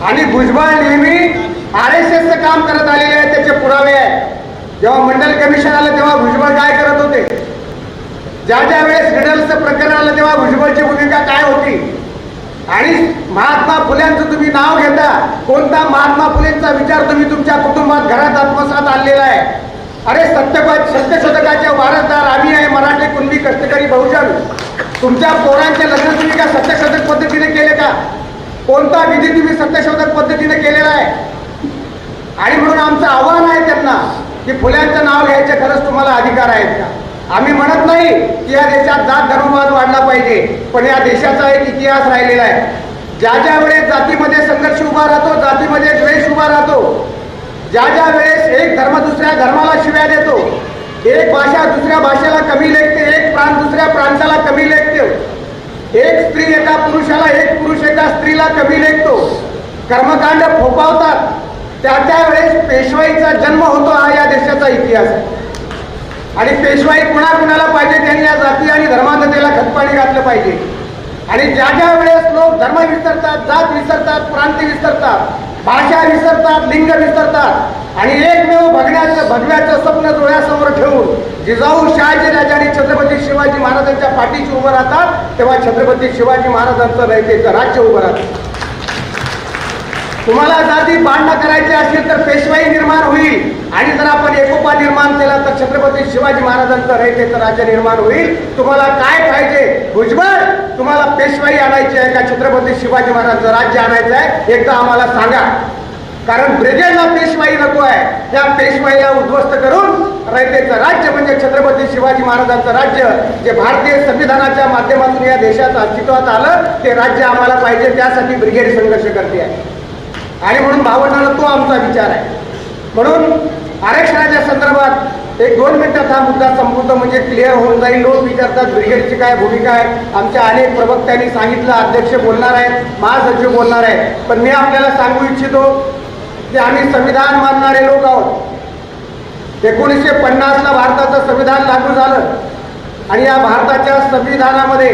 आणि भुजबळ नेहमी RSSचं काम करत आलेले आहे, त्याचे पुरावे आहेत. जेव्हा मंडल कमिशन आलं तेव्हा भुजबळ काय करत होते? ज्या ज्या वेळेस रिडल्सचं प्रकरण आलं तेव्हा भुजबळची भूमिका काय होती? आणि महात्मा फुल्यांचं तुम्ही नाव घेता, कोणता महात्मा फुलेंचा विचार तुम्ही तुमच्या कुटुंबात घरात आत्मसात आणलेला आहे? अरे सत्यशोधकाचे वारसदार आम्ही आहे, मराठी, कुणबी, कष्टकरी, बहुजन. तुमच्या पोरांचे लग्न तुम्ही का सत्यशोधक पद्धतीने केले का? कोणता विधी तुम्ही सत्यशोधक पद्धतीने केलेला आहे? आणि म्हणून आमचं आव्हान आहे त्यांना की फुल्यांचं नाव घ्यायचे खरंच तुम्हाला अधिकार आहेत का? आम्ही म्हणत नाही की या देशात जात धर्मवाद वाढला पाहिजे, पण या देशाचा एक इतिहास राहिलेला आहे. ज्या ज्या वेळेस जातीमध्ये संघर्ष उभा राहतो, जातीमध्ये द्वेष उभा राहतो, ज्या ज्या वेळेस एक धर्म दुसऱ्या धर्माला शिव्या देतो, एक भाषा दुसऱ्या भाषेला कमी लेखते, एक प्रांत दुसऱ्या प्रांताला कमी लेखते, एक स्त्री एका पुरुषाला, एक पुरुष एका स्त्रीला कमी लेखतो, कर्मकांड फोपावतात, त्या वेळेस पेशवाईचा जन्म होतो. हा या देशाचा इतिहास आहे. आणि पेशवाई कुणाकुणाला पाहिजे त्यांनी या जाती आणि धर्मांधतेला खतपाणी घातलं पाहिजे. आणि ज्या ज्या वेळेस लोक धर्म विसरतात, जात विसरतात, प्रांत विसरतात, भाषा विसरतात, लिंग विसरतात आणि एकमेव भगव्याचं स्वप्न डोळ्यासमोर ठेवून जिजाऊ शहाजीराजे आणि छत्रपती शिवाजी महाराजांच्या पाठीशी उभं राहतात, तेव्हा छत्रपती शिवाजी महाराजांचं रयतेचं राज्य उभं राहतं. तुम्हाला जाती भांडण करायचे असेल तर पेशवाई निर्माण होईल, आणि जर आपण एकोपा निर्माण केला तर छत्रपती शिवाजी महाराजांचं रयतेचं राज्य निर्माण होईल. तुम्हाला काय पाहिजे? भुजबळ, तुम्हाला पेशवाई आणायची आहे का छत्रपती शिवाजी महाराजांचं राज्य आणायचं आहे? एकदा आम्हाला सांगा. कारण ब्रिगेडला पेशवाई नको आहे, त्या पेशवाईला उद्ध्वस्त करून रयतेचं राज्य म्हणजे छत्रपती शिवाजी महाराजांचं राज्य, जे भारतीय संविधानाच्या माध्यमातून या देशात अस्तित्वात आलं, ते राज्य आम्हाला पाहिजे. त्यासाठी ब्रिगेड संघर्ष करते आहे. आणि म्हणून भावंडांना तो आमचा विचार आहे. म्हणून आरक्षणाच्या संदर्भात 1-2 मिनिटात हा मुद्दा संपूर्ण म्हणजे क्लिअर होऊन जाईल. लोक विचारतात ब्रिगेडची काय भूमिका आहे. आमच्या अनेक प्रवक्त्यांनी सांगितलं, अध्यक्ष बोलणार आहेत, महासचिव बोलणार आहेत, पण मी आपल्याला सांगू इच्छितो की आम्ही संविधान मानणारे लोक आहोत. 1950ला भारताचं संविधान लागू झालं आणि या भारताच्या संविधानामध्ये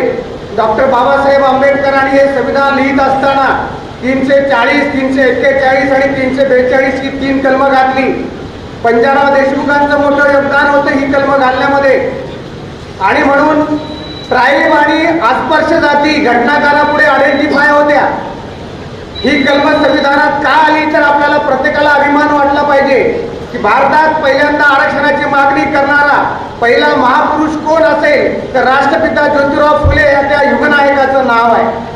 डॉक्टर बाबासाहेब आंबेडकरांनी हे संविधान लिहित असताना 340, 341 आणि 342 ही 3 कलमं घातली. पंजाबराव देशमुखांचं मोठं योगदान होतं ही कलमं घालण्यामध्ये. आणि म्हणून ट्राईब आणि अस्पृश्य जाती घटनाकारापुढे आयडेंटिफाय होत्या. ही कलमं संविधानात का आली तर आपल्याला प्रत्येकाला अभिमान वाटला पाहिजे की भारतात पहिल्यांदा आरक्षणाची मागणी करणारा पहिला महापुरुष कोण असेल तर राष्ट्रपिता ज्योतिराव फुले या त्या युगनायकाचं नाव आहे.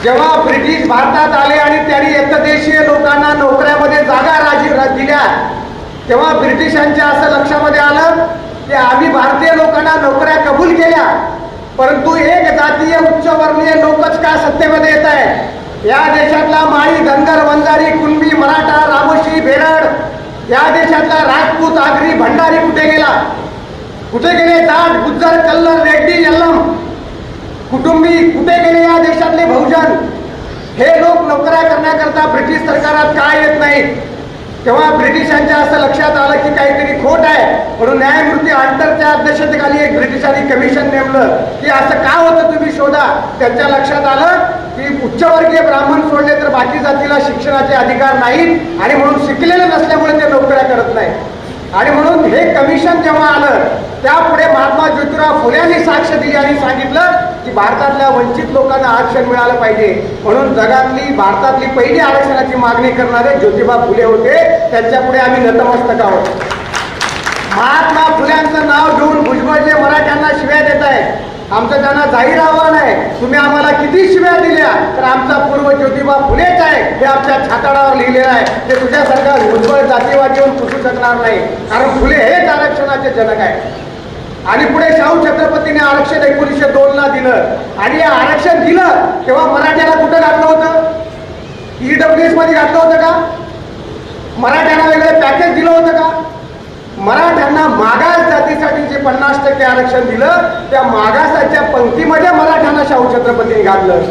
जेव्हा ब्रिटिश भारतात आले आणि त्यांनी एकदेशीय लोकांना नोकऱ्यामध्ये जागा दिल्या, तेव्हा ब्रिटिशांच्या असं लक्षामध्ये आलं की आम्ही भारतीय लोकांना नोकऱ्या कबूल केल्या, परंतु एक जातीय उच्चवर्णीय लोकच का सत्तेमध्ये येत आहे. या देशातला माळी, धनगर, वंजारी, कुणबी, मराठा, रामोशी, बेरड, या देशातला राजपूत, आगरी, भंडारी कुठे गेला? कुठे गेले जाट, गुज्जर, कल्लर, रेड्डी, यल्लम, कुटुंबी कुठे गेले? या देशातले बहुजन हे लोक नोकऱ्या करण्याकरता ब्रिटिश सरकारात काय येत नाहीत. तेव्हा ब्रिटिशांच्या असं लक्षात आलं की काहीतरी खोट आहे, म्हणून न्यायमूर्ती हंटरच्या अध्यक्षतेखाली एक ब्रिटिशांनी कमिशन नेमलं की असं का होतं तुम्ही शोधा. त्यांच्या लक्षात आलं की उच्चवर्गीय ब्राह्मण सोडले तर बाकी जातीला शिक्षणाचे अधिकार नाहीत आणि म्हणून शिकलेले नसल्यामुळे ते नोकऱ्या करत नाहीत. आणि म्हणून हे कमिशन जेव्हा आलं त्यापुढे महात्मा ज्योतिराव फुल्यांनी साक्ष दिली आणि सांगितलं की भारतातल्या वंचित लोकांना आरक्षण मिळालं पाहिजे. म्हणून जगातली भारतातली पहिली आरक्षणाची मागणी करणारे ज्योतिबा फुले होते. त्यांच्या पुढे आम्ही नतमस्तक आहोत. महात्मा फुल्यांचं नाव घेऊन भुजबळ जे मराठ्यांना शिव्या देत आहेत, आमचं त्यांना जाहीर आव्हान आहे, तुम्ही आम्हाला किती शिव्या दिल्या तर आमचा पूर्व ज्योतिबा फुलेच आहे हे आमच्या छाताडावर लिहिलेलं आहे. ते तुझ्यासारखा भुजबळ जातीवाद येऊन पुसू शकणार नाही, कारण फुले हेच आरक्षणाचे जनक आहे. आणि पुढे शाहू छत्रपतीने आरक्षण 1902ला दिलं, आणि हे आरक्षण दिलं तेव्हा मराठ्याला कुठं घातलं होतं? EWS मध्ये घातलं होतं का? मराठ्यांना वेगळं पॅकेज दिलं होतं का? मराठ्यांना मागास जातीसाठी जे 50% आरक्षण दिलं त्या मागासाच्या पंक्तीमध्ये मराठ्यांना शाहू छत्रपतीने घातलं.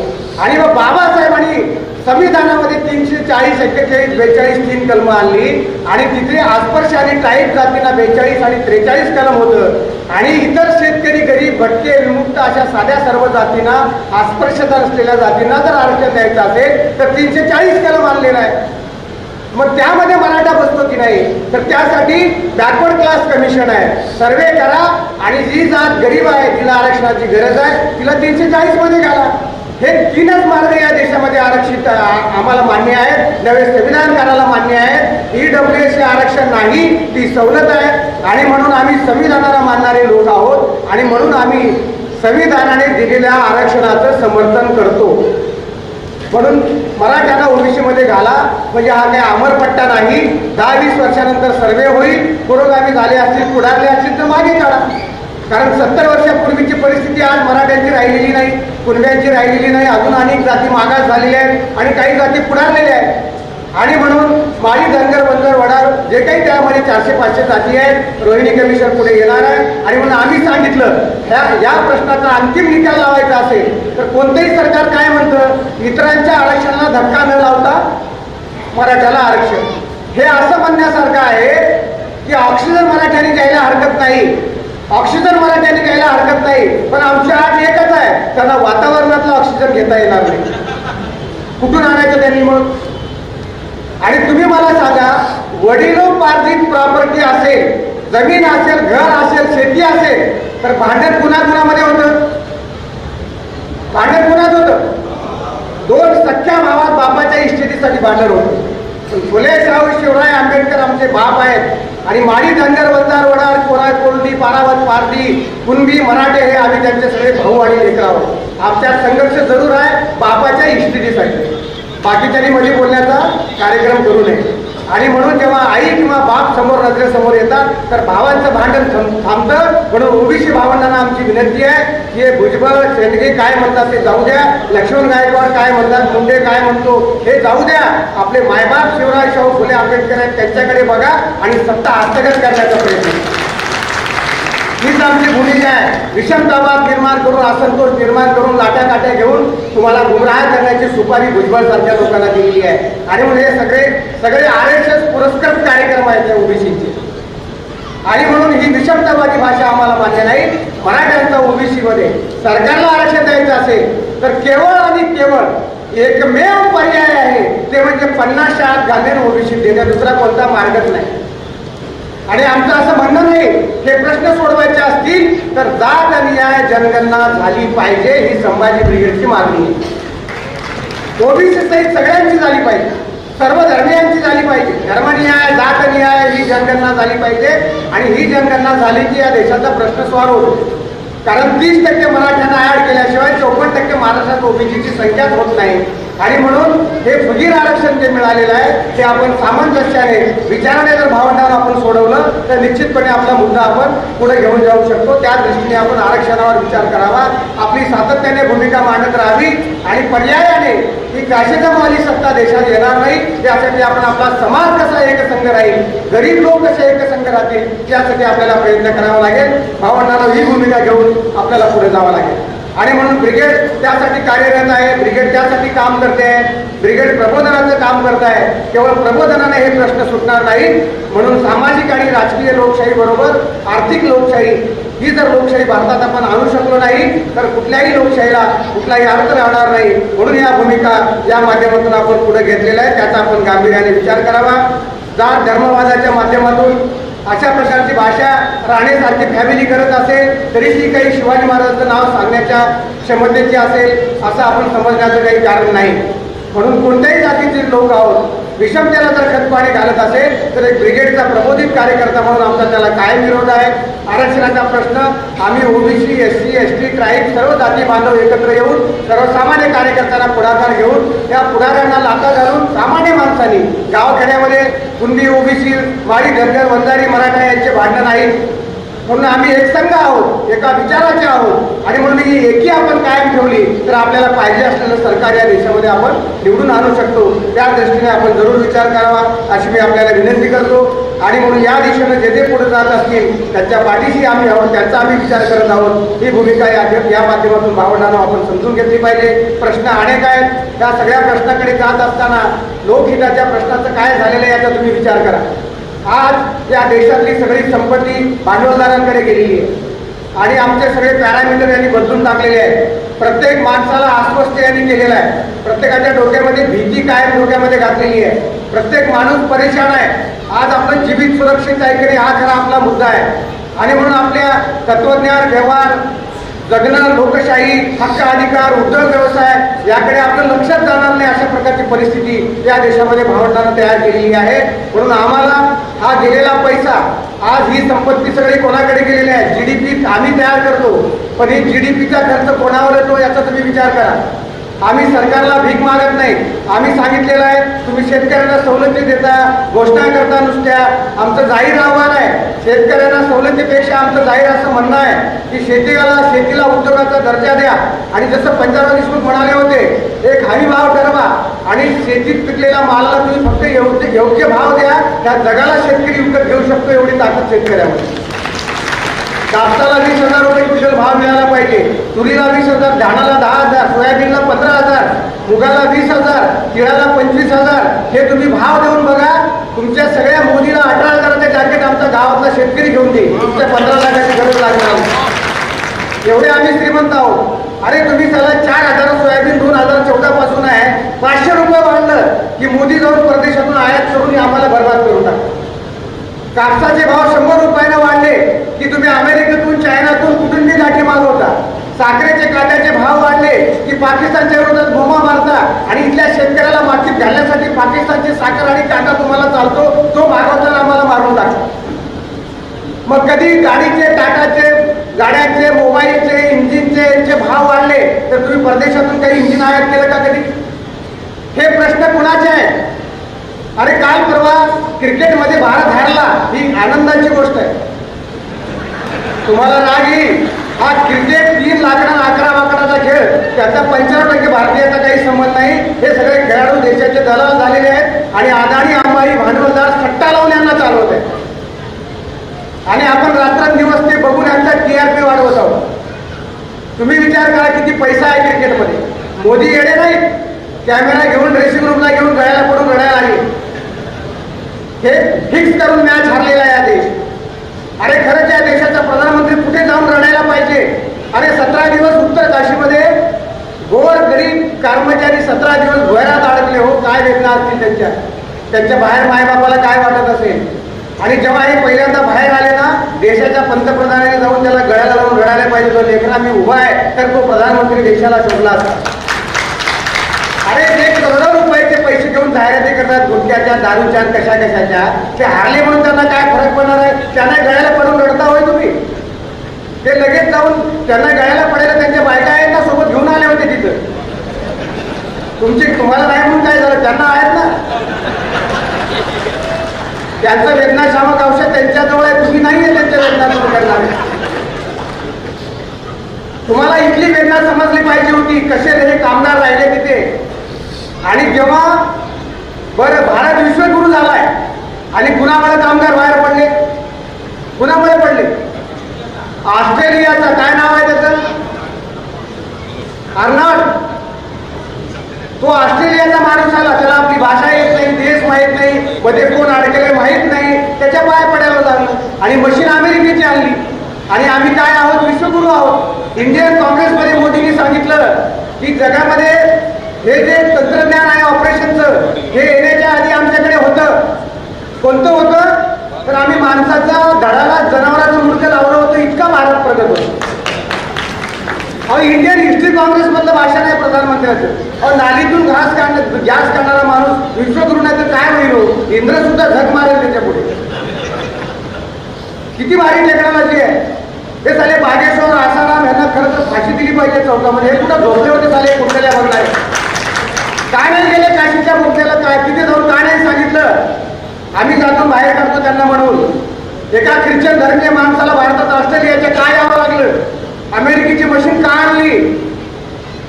आणि मग बाबासाहेबांनी संविधानामध्ये 340, 41, 42, 3 कलमं आणली, आणि तिथे अस्पृश्य आणि टाईट जातींना 42 आणि 43 कलम होतं. आणि इतर शेतकरी, गरीब, भटके, विमुक्त अशा साध्या सर्व जातींना, अस्पृश्यता असलेल्या जातींना जर आरक्षण द्यायचं असेल तर 340 कलम आणलेला आहे. मग त्यामध्ये मराठा बसतो की नाही? तर त्यासाठी बॅकवर्ड क्लास कमिशन आहे, सर्वे करा आणि जी जात गरीब आहे जिला आरक्षणाची गरज आहे तिला 340 मध्ये घाला. हे 3च मार्ग या देशामध्ये आरक्षित आम्हाला मान्य आहेत, नवे संविधानकाराला मान्य आहेत. EWS हे आरक्षण नाही, ती सवलत आहे. आणि म्हणून आम्ही संविधानाला मानणारे लोक आहोत, आणि म्हणून आम्ही संविधानाने दिलेल्या आरक्षणाचं समर्थन करतो. म्हणून मराठ्यांना ओबीसी मध्ये घाला, म्हणजे हा काही अमरपट्टा नाही. 10-20 वर्षानंतर सर्वे होईल, पुरोगामी झाले असतील, पुढारले असतील तर मागे काढा. कारण 70 वर्षापूर्वीची परिस्थिती आज मराठ्यांची राहिलेली नाही, कुणब्यांची राहिलेली नाही. अजून अनेक जाती मागास झालेल्या आहेत आणि काही जाती पुढारलेल्या आहेत. आणि म्हणून माळी, धनगर, बंदर, वडार जे काही त्यामध्ये 400-500 जाती आहेत, रोहिणी कमिशन पुढे येणार आहे. आणि म्हणून आम्ही सांगितलं या प्रश्नाचा अंतिम निकाल लावायचा असेल तर कोणतंही सरकार काय म्हणतं, इतरांच्या आरक्षणाला धक्का न लावता मराठ्याला आरक्षण. हे असं म्हणण्यासारखं आहे की ऑक्सिजन मराठ्यांनी घ्यायला हरकत नाही, ऑक्सिजन मराठ्यांनी घ्यायला हरकत नाही, पण आमची आठ एकच आहे, त्यांना वातावरणातला ऑक्सिजन घेता येणार नाही. कुठून आणायचं त्यांनी मग? आणि तुम्ही मला सांगा, वडिलोपार्जित प्रॉपर्टी असेल, जमीन असेल, घर असेल, शेती असेल, तर भांडण कुणाकुणामध्ये होतं? भांडण कुणात होतं? 2 सख्या भावात बापाच्या इस्टेटीसाठी भांडण होतं. पण फुले, शाहू, शिवराय, आंबेडकर आमचे बाप आहेत. आणि माळी, धनगर, बंजार, वडार, कोराळ, कोल्डी, पारावत, पारधी, कुणबी, मराठे हे आम्ही त्यांचे सगळे भाऊ आणि लेकर आहोत. आमच्यात संघर्ष जरूर आहे बापाच्या इस्टेटीसाठी, बाकीच्यांनी मध्ये बोलण्याचा कार्यक्रम करू नये. आणि म्हणून जेव्हा आई किंवा बाप समोर नजरेसमोर येतात तर भावांचं भांडण थांबतं. म्हणून ओबीसी भावंडांना आमची विनंती आहे की हे भुजबळ, शेंडगे काय म्हणतात ते जाऊ द्या, लक्ष्मण गायकवाड काय म्हणतात, मुंडे काय म्हणतो हे जाऊ द्या. आपले मायबाप शिवराय, शाहू फुले, आंबेडकर आहेत, त्यांच्याकडे बघा आणि सत्ता हस्तगत करण्याचा प्रयत्न. हीच आमची भूमिका आहे. विषमतावाद निर्माण करून, असंतोष निर्माण करून, लाट्या घेऊन तुम्हाला गुमराह करण्याची सुपारी भुजबळ सारख्या लोकांना दिलेली आहे. आणि म्हणून हे सगळे RSS पुरस्कृत कार्यक्रम आहेत त्या ओबीसीचे. आणि म्हणून ही विषमतावादी भाषा आम्हाला मान्य नाही. मराठ्यांचा ओबीसी मध्ये सरकारला आरक्षण द्यायचं असेल तर केवळ आणि केवळ एकमेव पर्याय आहे, ते म्हणजे 50 शाळात घालून ओबीसी देण्या, दुसरा कोणता मार्गच नाही. आणि आमचं असं म्हणणं नाही, हे प्रश्न सोडवायचे असतील तर जात न्याय जनगणना झाली पाहिजे, ही संभाजी ब्रिगेडची मागणी आहे. ओबीसी सहित सगळ्यांची झाली पाहिजे, सर्व धर्मियांची झाली पाहिजे. धर्मन्याय, जात न्याय ही जनगणना झाली पाहिजे. आणि ही जनगणना झाली की या देशाचा प्रश्न सॉल्व्ह होतो. कारण 30% मराठ्यांना ऍड केल्याशिवाय 54% महाराष्ट्रात ओबीसीची संख्याच होत नाही. आणि म्हणून हे फुगीर आरक्षण जे मिळालेलं आहे ते आपण सामंजस्याने विचाराने जर भावंडावर आपण सोडवलं तर निश्चितपणे आपला मुद्दा आपण पुढे घेऊन जाऊ शकतो. त्या दृष्टीने आपण आरक्षणावर विचार करावा, आपली सातत्याने भूमिका मांडत राहावी. आणि पर्यायाने ही फॅशिझमवाली सत्ता देशात येणार नाही, त्यासाठी आपण आपला समाज कसा एकसंघ राहील, गरीब लोक कसे एकसंघ राहतील यासाठी आपल्याला प्रयत्न करावा लागेल. भावंडांना ही भूमिका घेऊन आपल्याला पुढे जावं लागेल. आणि म्हणून ब्रिगेड त्यासाठी कार्यरत आहे, ब्रिगेड त्यासाठी काम करते आहे, ब्रिगेड प्रबोधनाचं काम करत आहे. केवळ प्रबोधनाने हे प्रश्न सुटणार नाही. म्हणून सामाजिक आणि राजकीय लोकशाही बरोबर आर्थिक लोकशाही ही जर लोकशाही भारतात आपण आणू शकलो नाही तर कुठल्याही लोकशाहीला कुठलाही अर्थ राहणार नाही. म्हणून या भूमिका या माध्यमातून आपण पुढे घेतलेल्या आहे, त्याचा आपण गांभीर्याने विचार करावा. जात धर्मवादाच्या माध्यमातून अशा प्रकारची भाषा राणेसारखी फॅमिली करत असेल तरी ती काही शिवाजी महाराजांचं नाव सांगण्याच्या क्षमतेची असेल असं आपण समजण्याचं काही कारण नाही. म्हणून कोणत्याही जातीचे लोक आहोत विषमतेला जर खतपाणी घालत असेल तर एक ब्रिगेडचा प्रबोधित कार्यकर्ता म्हणून आमचा त्याला कायम विरोध आहे. आरक्षणाचा प्रश्न आम्ही ओबीसी, SC, ST, ट्राईब सर्व जाती बांधव एकत्र येऊन सर्वसामान्य कार्यकर्त्यांना पुढाकार घेऊन त्या पुढाऱ्यांना लाथा घालून सामान्य माणसांनी गावखेड्यामध्ये कुणबी, ओबीसी, माळी, धनगर, वंजारी, मराठा यांचे भांडण नाही. म्हणून आम्ही एकसंघ आहोत, एका विचाराचे आहोत आणि म्हणून ही एकी आपण कायम ठेवली तर आपल्याला पाहिजे असलेलं सरकार या देशामध्ये आपण निवडून आणू शकतो. त्या दृष्टीने आपण जरूर विचार करावा अशी मी आपल्याला विनंती करतो. आणि म्हणून या दिशेनं जे पुढे जात असतील त्यांच्या पाठीशी आम्ही आहोत, त्यांचा आम्ही विचार करत आहोत. ही भूमिका या माध्यमातून भावंडांनो आपण समजून घेतली पाहिजे. प्रश्न अनेक आहेत. त्या सगळ्या प्रश्नाकडे जात असताना लोकहिताच्या प्रश्नाचं काय झालेलं आहे याचा तुम्ही विचार करा. आज या देशातली सगळी संपत्ती भांडवलदारांकडे गेलेली आहे आणि आमचे सगळे पॅरामीटर यांनी बदलून टाकलेले आहेत. प्रत्येक माणसाला अस्वस्थ यांनी केलेलं आहे. प्रत्येकाच्या डोक्यामध्ये भीती कायम डोक्यामध्ये घातलेली आहे. प्रत्येक माणूस परेशान आहे. आज आपण जीवित सुरक्षित आहे की नाही हा खरा आपला मुद्दा आहे. आणि म्हणून आपल्या तत्वज्ञान, व्यवहार, जगणं, लोकशाही, हक्क अधिकार, उद्योग व्यवसाय याकडे आपलं लक्षच जाणार नाही अशा प्रकारची परिस्थिती या देशामध्ये भावंडांना तयार केलेली आहे. म्हणून आम्हाला हा गेलेला पैसा, आज ही संपत्ती सगळी कोणाकडे गेलेली आहे. GDP आम्ही तयार करतो पण ही GDPचा खर्च कोणावर येतो याचा तुम्ही विचार करा. आम्ही सरकारला भीक मागत नाही. आम्ही सांगितलेलं आहे तुम्ही शेतकऱ्यांना सवलती देता, घोषणा करता नुसत्या. आमचं जाहीर आव्हान आहे शेतकऱ्यांना सवलतीपेक्षा आमचं जाहीर असं म्हणणं आहे की शेतीला उद्योगाचा दर्जा द्या आणि जसं पंजाबराव देशमुख म्हणाले होते एक हमी भाव ठरवा आणि शेतीत पिकलेल्या मालाला तुम्ही फक्त योग्य भाव द्या. त्या जगाला शेतकरी विकत घेऊ शकतो एवढी ताकद शेतकऱ्यामध्ये. कापसाला 20,000 रुपये कुशल भाव मिळाला पाहिजे. तुरीला 20,000, धानाला 10,000, सोयाबीनला 15,000, मुगाला 20,000, तिळाला 25,000. हे तुम्ही भाव देऊन बघा. तुमच्या सगळ्या मोदीला 18,000चे जॅकेट आमचा गावातला शेतकरी घेऊन देईल. तुमच्या 15 लाखाची गरज लागणार. एवढे आम्ही श्रीमंत आहोत. अरे तुम्ही त्याला 4,000 सोयाबीन 2014 पासून आहे. 500 रुपये वाढलं की मोदी जाऊन परदेशातून आयात करून आम्हाला बर्बाद करून टाकतो. कापसाचे भाव 100 रुपयाने वाढले की तुम्ही अमेरिकेतून, चायनातून कुठून बी गाठी मागवता. साखरेचे काट्याचे भाव वाढले की पाकिस्तानच्या विरोधात बोंबा मारता आणि इथल्या शेतकऱ्याला मातीत घालण्यासाठी पाकिस्तानची साखर आणि काटा तुम्हाला चालतो, तो मागवताना आम्हाला मारून टाकतो. मग कधी गाडीचे, टाटाचे, गाड्यांचे, मोबाईलचे, इंजिनचे भाव वाढले तर तुम्ही परदेशातून काही इंजिन आयात केलं का कधी? हे प्रश्न कुणाचे आहेत? अरे काल परवा क्रिकेटमध्ये भारत हारला, ही आनंदाची गोष्ट आहे. तुम्हाला राग येईल. हा क्रिकेट 3 लाकडांना 11 वाकडाचा खेळ, त्याचा 95% भारतीयाचा काही संबंध नाही. हे सगळे खेळाडू देशाचे दलाल झालेले आहेत आणि अदानी, अंबानी, भांडवलदार सट्टा लावून यांना चालवत आहेत. आणि आपण रात्रंदिवस ते बघून यांचा TRP वाढवत आहोत. तुम्ही विचार करा किती पैसा आहे क्रिकेटमध्ये. मोदी येणे नाही, कॅमेरा घेऊन ड्रेसिंग रूमला घेऊन गळ्याला पडून रडायला लागले. हे फिक्स करून मॅच हारलेला आहे हा देश. अरे खरंच या देशाचा प्रधानमंत्री कुठे जाऊन रडायला पाहिजे. अरे 17 दिवस उत्तर काशीमध्ये गोर गरीब कर्मचारी 17 दिवस भुयारात अडकले. हो काय वेदना असतील त्यांच्या बाहेर मायबापाला काय वाटत असेल. आणि जेव्हा हे पहिल्यांदा बाहेर आले ना, देशाच्या पंतप्रधानाने जाऊन त्याला गळ्याला लावून रडायला पाहिजे. तो लेखना मी उभा आहे तर तो प्रधानमंत्री देशाला शोधला असता. अरे जे करोडो रुपयाचे पैसे घेऊन जाहिराती करतात गुटख्याच्या, दारूच्या, कशाच्या, ते हारले म्हणून त्यांना काय फरक पडणार आहे? त्यांना गळ्याला पडून रडता होय तुम्ही? ते लगेच जाऊन त्यांना गळ्याला पडायला त्यांच्या बायका आहेत ना सोबत घेऊन आले होते तिथं. तुम्हाला नाही म्हणून काय झालं? त्यांना आहेत ना. त्यांचं वेदनाशामक औषध त्यांच्याजवळ आहे, तुम्ही नाही आहे त्यांच्या वेदना सुरू करणार. तुम्हाला इथली वेदना समजली पाहिजे होती. कसे हे कामगार राहिले तिथे. आणि जेव्हा बरं भारत विश्वगुरु झालाय आणि कुणामुळे कामगार बाहेर पडले? कुणामुळे पडले? ऑस्ट्रेलियाचा काय नाव आहे त्याचं? अर्नॉल्ड. तो ऑस्ट्रेलियाचा माणूस आला, त्याला आपली भाषा येत नाही, देश माहीत नाही, मध्ये कोण अडकले माहीत नाही, त्याच्या पाया पडायला लागलं आणि मशीन अमेरिकेची आणली. आणि आम्ही काय आहोत? विश्वगुरु आहोत. इंडियन काँग्रेसमध्ये मोदींनी सांगितलं की जगामध्ये हे जे तंत्रज्ञान आहे ऑपरेशनचं, हे येण्याच्या आधी आमच्याकडे होतं. कोणतं होतं? तर आम्ही माणसाचा धडाला जनावराचं मूर्ख लावलं होतं. इतका भारत प्रगत होतो. इंडियन हिस्ट्री काँग्रेसमधलं भाषण आहे प्रधानमंत्र्याचं. नालीतून गॅस काढणारा माणूस विश्वगुरु नाही तर काय होईल हो? इंद्र सुद्धा झक मारेल त्याच्या पुढे. किती भारी टेक्नॉलॉजी आहे. हे झाले बागेश्वर आसाराम यांना खरं तर फाशी दिली पाहिजे चौकामध्ये. हे कुठं झोपले होते झाले कुठल्या बघणार काय नाही गेले काशीच्या मुद्द्याला काय तिथे जाऊन काय नाही सांगितलं आम्ही जातो बाहेर काढतो त्यांना म्हणून. एका ख्रिश्चन धर्मीय माणसाला भारतात ऑस्ट्रेलियाच्या काय यावं लागलं, अमेरिकेची मशीन का आणली.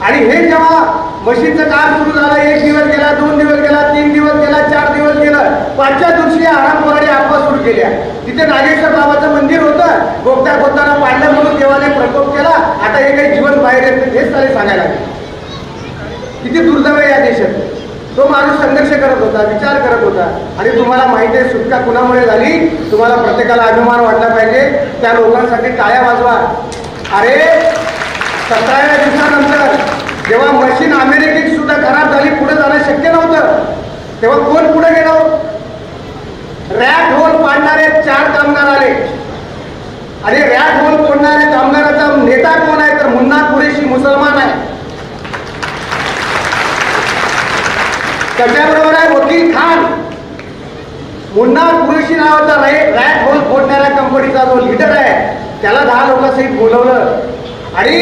आणि हे जेव्हा मशीनचं काम सुरू झालं 1 दिवस गेला, 2 दिवस गेला, 3 दिवस गेला, 4 दिवस गेलं, 5व्या दिवशी आरामखोराने अफवा सुरू केल्या. तिथे नागेश्वर बाबाचं मंदिर होतं, बोगदा खोदताना पाडलं म्हणून देवाने प्रकोप केला. आता हे काही जीवन बाहेर येत नाही हेच त्याला सांगायला लागले. किती दुर्दैव आहे या देशात. तो माणूस संघर्ष करत होता, विचार करत होता. आणि तुम्हाला माहिती आहे सुटका कुणामुळे झाली. तुम्हाला प्रत्येकाला अभिमान वाटला पाहिजे. त्या लोकांसाठी टाळ्या वाजवा. अरे 17व्या दिवसानंतर जेव्हा मशीन अमेरिकेत सुद्धा खराब झाली, पुढे जाणं शक्य नव्हतं, तेव्हा कोण पुढे गेलो. रॅट होल पाडणारे 4 कामगार आले. आणि रॅट होल फोडणाऱ्या कामगाराचा नेता कोण आहे तर मुन्ना कुरेशी मुसलमान आहे. त्याच्याबरोबर आहे वकील खान. मुन्ना कुरेशी नावाचा रॅट होल फोडणाऱ्या कंपनीचा जो लीडर आहे त्याला 10 लोकांसहित बोलवलं. आणि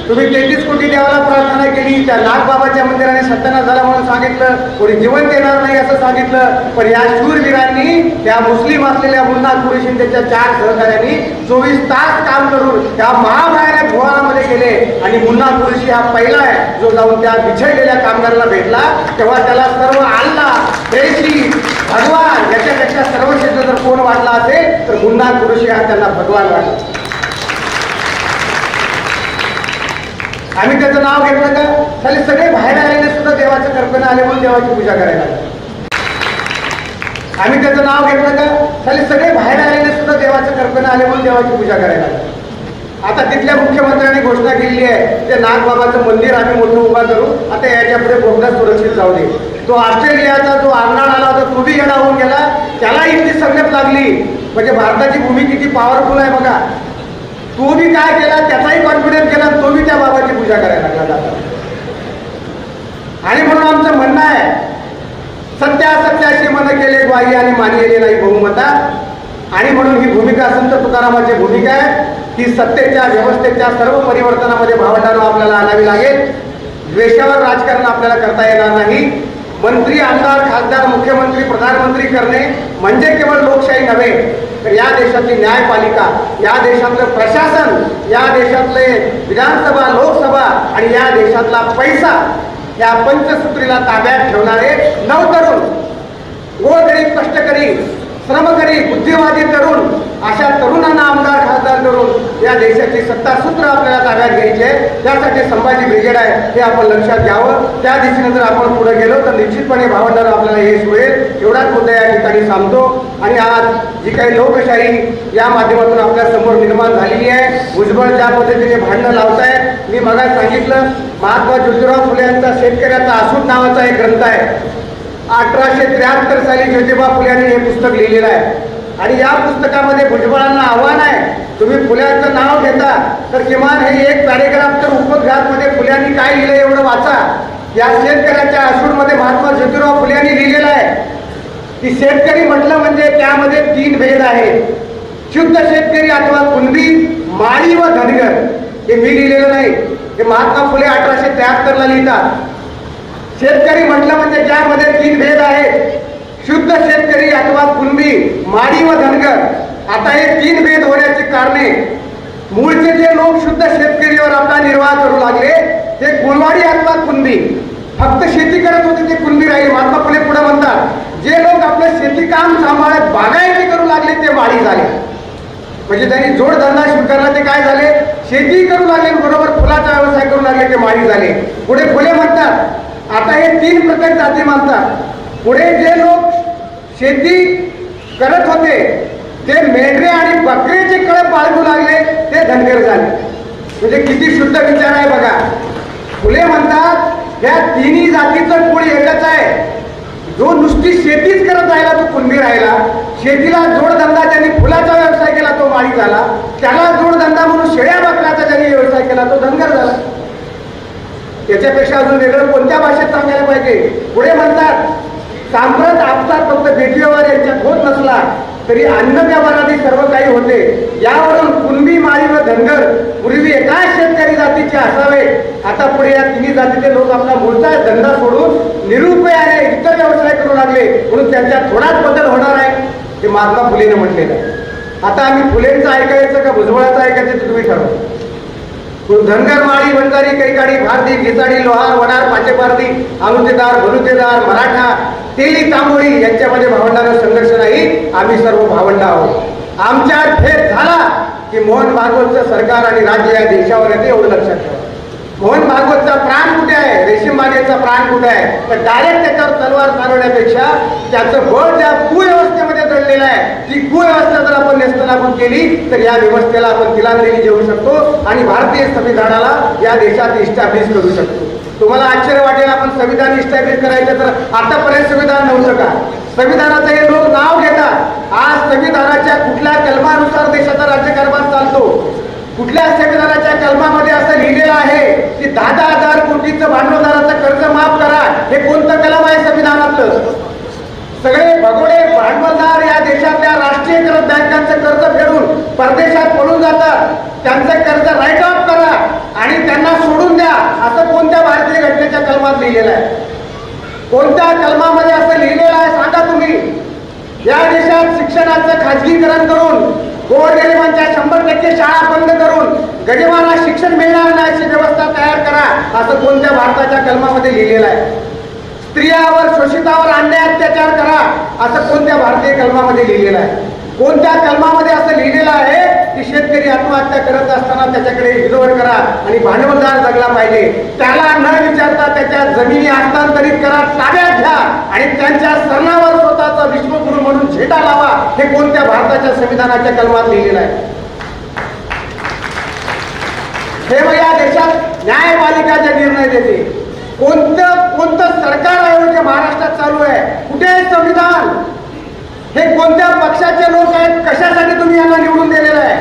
तुम्ही 33 कोटी देवाला प्रार्थना केली. त्या नागबाबाच्या मंदिराने सत्यानाश झाला म्हणून सांगितलं, कोणी जीवन देणार नाही असं सांगितलं. पण या शूरवीरांनी त्या मुस्लिम असलेल्या मुन्ना कुरेशी त्याच्या 4 सहकार्यांनी 24 तास काम करून त्या महाभयानक भुवानामध्ये गेले. आणि मुन्ना कुरेशी हा पहिला आहे जो जाऊन त्या बिछडलेल्या कामगाराला भेटला. तेव्हा त्याला सर्व अल्लाह देशी भगवान याच्यापेक्षा सर्वश्रेष्ठ जर कोण वाटला असेल तर मुन्ना कुरेशी हा त्यांना भगवान वाटला. आम्ही त्याचं नाव घेतलं का खाली सगळे बाहेर आलेले सुद्धा देवाच्या कल्पना आले म्हणून देवाची पूजा करायला. आम्ही त्याचं नाव घेतलं का खाली सगळे बाहेर आलेले सुद्धा देवाच्या कल्पना आले म्हणून देवाची पूजा करायला. आता तिथल्या मुख्यमंत्र्यांनी घोषणा केलेली आहे ते नागबाबाचं मंदिर आम्ही मोठं उभा करू. आता याच्या पुढे बोगदा सुरक्षित जाऊ दे. तो ऑस्ट्रेलियाचा जो आरनाड आला होता तो बी येणा होऊन गेला. त्याला इतकी संगत लागली. म्हणजे भारताची भूमी किती पॉवरफुल आहे बघा. तो बी काय केला त्याचाही कॉन्फिडन्स केला, तो बी त्या बाबाची पूजा करायला लागला जाता. आणि म्हणून आमचं म्हणणं आहे सत्यासत्याशी मन केले ग्वाही आणि मानिले नाही बहुमता. आणि म्हणून ही भूमिका संत तुकारामाची भूमिका आहे की सत्तेच्या व्यवस्थेच्या सर्व परिवर्तनामध्ये भावंडांना आपल्याला आणावी लागेल. द्वेषावर राजकारण आपल्याला करता येणार नाही. मंत्री आमदार खासदार मुख्यमंत्री प्रधानमंत्री करणे म्हणजे केवळ लोकशाही नव्हे तर या देशातली न्यायपालिका, या देशातलं प्रशासन, या देशातले विधानसभा लोकसभा आणि या देशातला पैसा या पंचसूत्रीला ताब्यात ठेवणारे नवतरुण गोरगरीब कष्टकरी श्रमकरी बुद्धिवादी तरुण अशा तरुणांना आमदार खासदार करून या देशाची सत्तासूत्र आपल्याला ताब्यात घ्यायची आहे. त्यासाठी संभाजी ब्रिगेड आहे हे आपण लक्षात घ्यावं. त्या दिशेने जर आपण पुढे गेलो तर निश्चितपणे भावंडांना आपल्याला यश मिळेल. एवढाच मुद्दा या ठिकाणी सांगतो. आणि आज जी काही लोकशाही या माध्यमातून आपल्या समोर निर्माण झालेली आहे, भुजबळ ज्या पद्धतीने भांडणं लावतायत. मी मगाच सांगितलं महात्मा ज्योतिराव फुले यांचा शेतकऱ्याचा आसूड नावाचा एक ग्रंथ आहे. 1873 साली ज्योतिबा फुले यांनी हे पुस्तक लिहिलेलं आहे. आणि या पुस्तकामध्ये भुजबळांना आव्हान आहे तुम्ही फुल्यांचं नाव घेता तर किमान हे एक पॅरेग्राफ तर उपद्घातमध्ये फुल्यांनी काय लिहिलं एवढं वाचा. या शेतकऱ्याच्या आसूडमध्ये महात्मा ज्योतिराव फुले यांनी लिहिलेलं आहे की शेतकरी म्हटलं म्हणजे त्यामध्ये 3 भेद आहेत. शुद्ध शेतकरी अथवा कुणबी, माळी व धनगर. हे मी लिहिलेलं नाही, हे महात्मा फुले 1873ला लिहितात. शेतकरी म्हटलं म्हणजे ज्यामध्ये 3 भेद आहेत. शुद्ध शेतकरी अथवा कुणबी, माळी व धनगर. आता हे 3 भेद होण्याची कारणे मूळचे जे लोक शुद्ध शेतकरीवर आपला निर्वाह करू लागले ते कुळवाडी अथवा कुणबी फक्त शेती करत होते ते कुणबी राहिले. महात्मा फुले पुढे म्हणतात जे लोक आपलं शेती काम सांभाळत बागायती करू लागले ते माळी झाले. म्हणजे त्यांनी जोडधंदा स्वीकारला ते काय झाले, शेती करू लागले बरोबर फुलाचा व्यवसाय करू लागले ते माळी झाले. पुढे फुले म्हणतात आता हे 3 प्रत्येक जाती मानतात. पुढे जे लोक शेती करत होते ते मेंढरे आणि बकरीचे कळप बाळगू लागले ते धनगर झाले. म्हणजे किती शुद्ध विचार आहे बघा. फुले म्हणतात या 3ही जातीचं मूळ एकच आहे. जो नुसती शेतीच करत राहिला तो कुणबी राहिला. शेतीला जोडधंदा ज्यांनी फुलाचा व्यवसाय केला तो माळी झाला. त्याला जोडधंदा म्हणून शेळ्या बकऱ्याचा ज्यांनी व्यवसाय केला तो धनगर झाला. याच्यापेक्षा अजून वेगळं कोणत्या भाषेत सांगायला पाहिजे? पुढे म्हणतात, सांप्रत आपसात फक्त भेटीव्यवहार यांच्यात होत नसला तरी अन्न व्यवहारादी सर्व काही होते. यावरून कुणबी, माळी व धनगर पूर्वी एकाच शेतकरी जातीचे असावे. आता पुढे या तिन्ही जातीचे लोक आपला मूळचा धंदा सोडून निरुपयाने इतर व्यवसाय करू लागले, म्हणून त्यांच्यात थोडाच बदल होणार आहे. हे महात्मा फुलेने म्हटलेलं आहे. आता आम्ही फुलेंचं ऐकायचं का भुजबळाचं ऐकायचं ते तुम्ही ठरवा. धनगर, माळी, वंजारी, कैकाडी, भारती, घिसाडी, लोहार, वडार, पाचेपारधी, अनुतेदार, भलुतेदार, मराठा, तेली, तांबोळी यांच्यामध्ये भावंडांना संघर्ष नाही. आम्ही सर्व भावंड आहोत. आमच्यात भेद झाला की मोहन भागवतचं सरकार आणि राज्य या देशावर येते, एवढं लक्षात ठेवा. मोहन भागवतचा प्राण कुठे आहे, रेशीम बागेचा प्राण कुठे आहे, तर डायरेक्ट त्याच्यावर तलवार चालवण्यापेक्षा त्याचं बळ ज्या कुव्यवस्थेमध्ये दडलेलं आहे, ती कुव्यवस्था जर आपण नेस्तनाबूत केली तर या व्यवस्थेला आपण तिलांजली देऊ शकतो आणि भारतीय संविधानाला या देशात इस्टॅब्लिश करू शकतो. तुम्हाला आश्चर्य वाटेल, आपण संविधान इस्टॅब्लिश करायचं तर आतापर्यंत संविधान नव्हतं का? संविधानाचं हे लोक नाव घेतात. आज संविधानाच्या कुठल्या कलमानुसार देशाचा राज्यकारभार चालतो? कुठल्या संविधानाच्या कलमामध्ये असं लिहिलेलं आहे की 10,000 कोटीचं भांडवलदाराचं कर्ज माफ करा? हे कोणतं कलम आहे संविधानातलं? सगळे भगोडे भांडवलदार या देशातल्या राष्ट्रीयकृत बँकांचं कर्ज फेडून परदेशात पळून जातात. त्यांचं कर्ज राईट ऑफ करा आणि त्यांना सोडून द्या, असं कोणत्या भारतीय घटनेच्या कलमात लिहिलेलं आहे? कोणत्या कलमामध्ये असं लिहिलेलं आहे सांगा तुम्ही? या देशात शिक्षणाचं खाजगीकरण करून, गोरगरिबांच्या 100% शाळा बंद करून गरिबांना शिक्षण मिळणार नाही अशी व्यवस्था तयार करा, असं कोणत्या भारताच्या कलमामध्ये लिहिलेलं आहे? स्त्रियावर, शोषितावर अन्याय अत्याचार करा, असं कोणत्या भारतीय कलमामध्ये लिहिलेलं आहे? कोणत्या कलमामध्ये असं लिहिलेलं आहे की शेतकरी आत्महत्या करत असताना त्याच्याकडे हिरवळ करा आणि भांडवलदार जगला पाहिजे, त्याला न विचारता त्याच्या जमिनी हस्तांतरित करा, ताब्यात घ्या आणि त्यांच्या सरणावर स्वतःचा विश्वगुरू म्हणून झेंडा लावा? हे कोणत्या भारताच्या संविधानाच्या कलमात लिहिलेलं आहे? हे मग या देशात न्यायपालिका जे निर्णय देते, कोणतं सरकार आहे महाराष्ट्रात चालू आहे? कुठे आहे संविधान? हे कोणत्या पक्षाचे लोक आहेत? कशासाठी तुम्ही यांना निवडून दिलेलं आहे?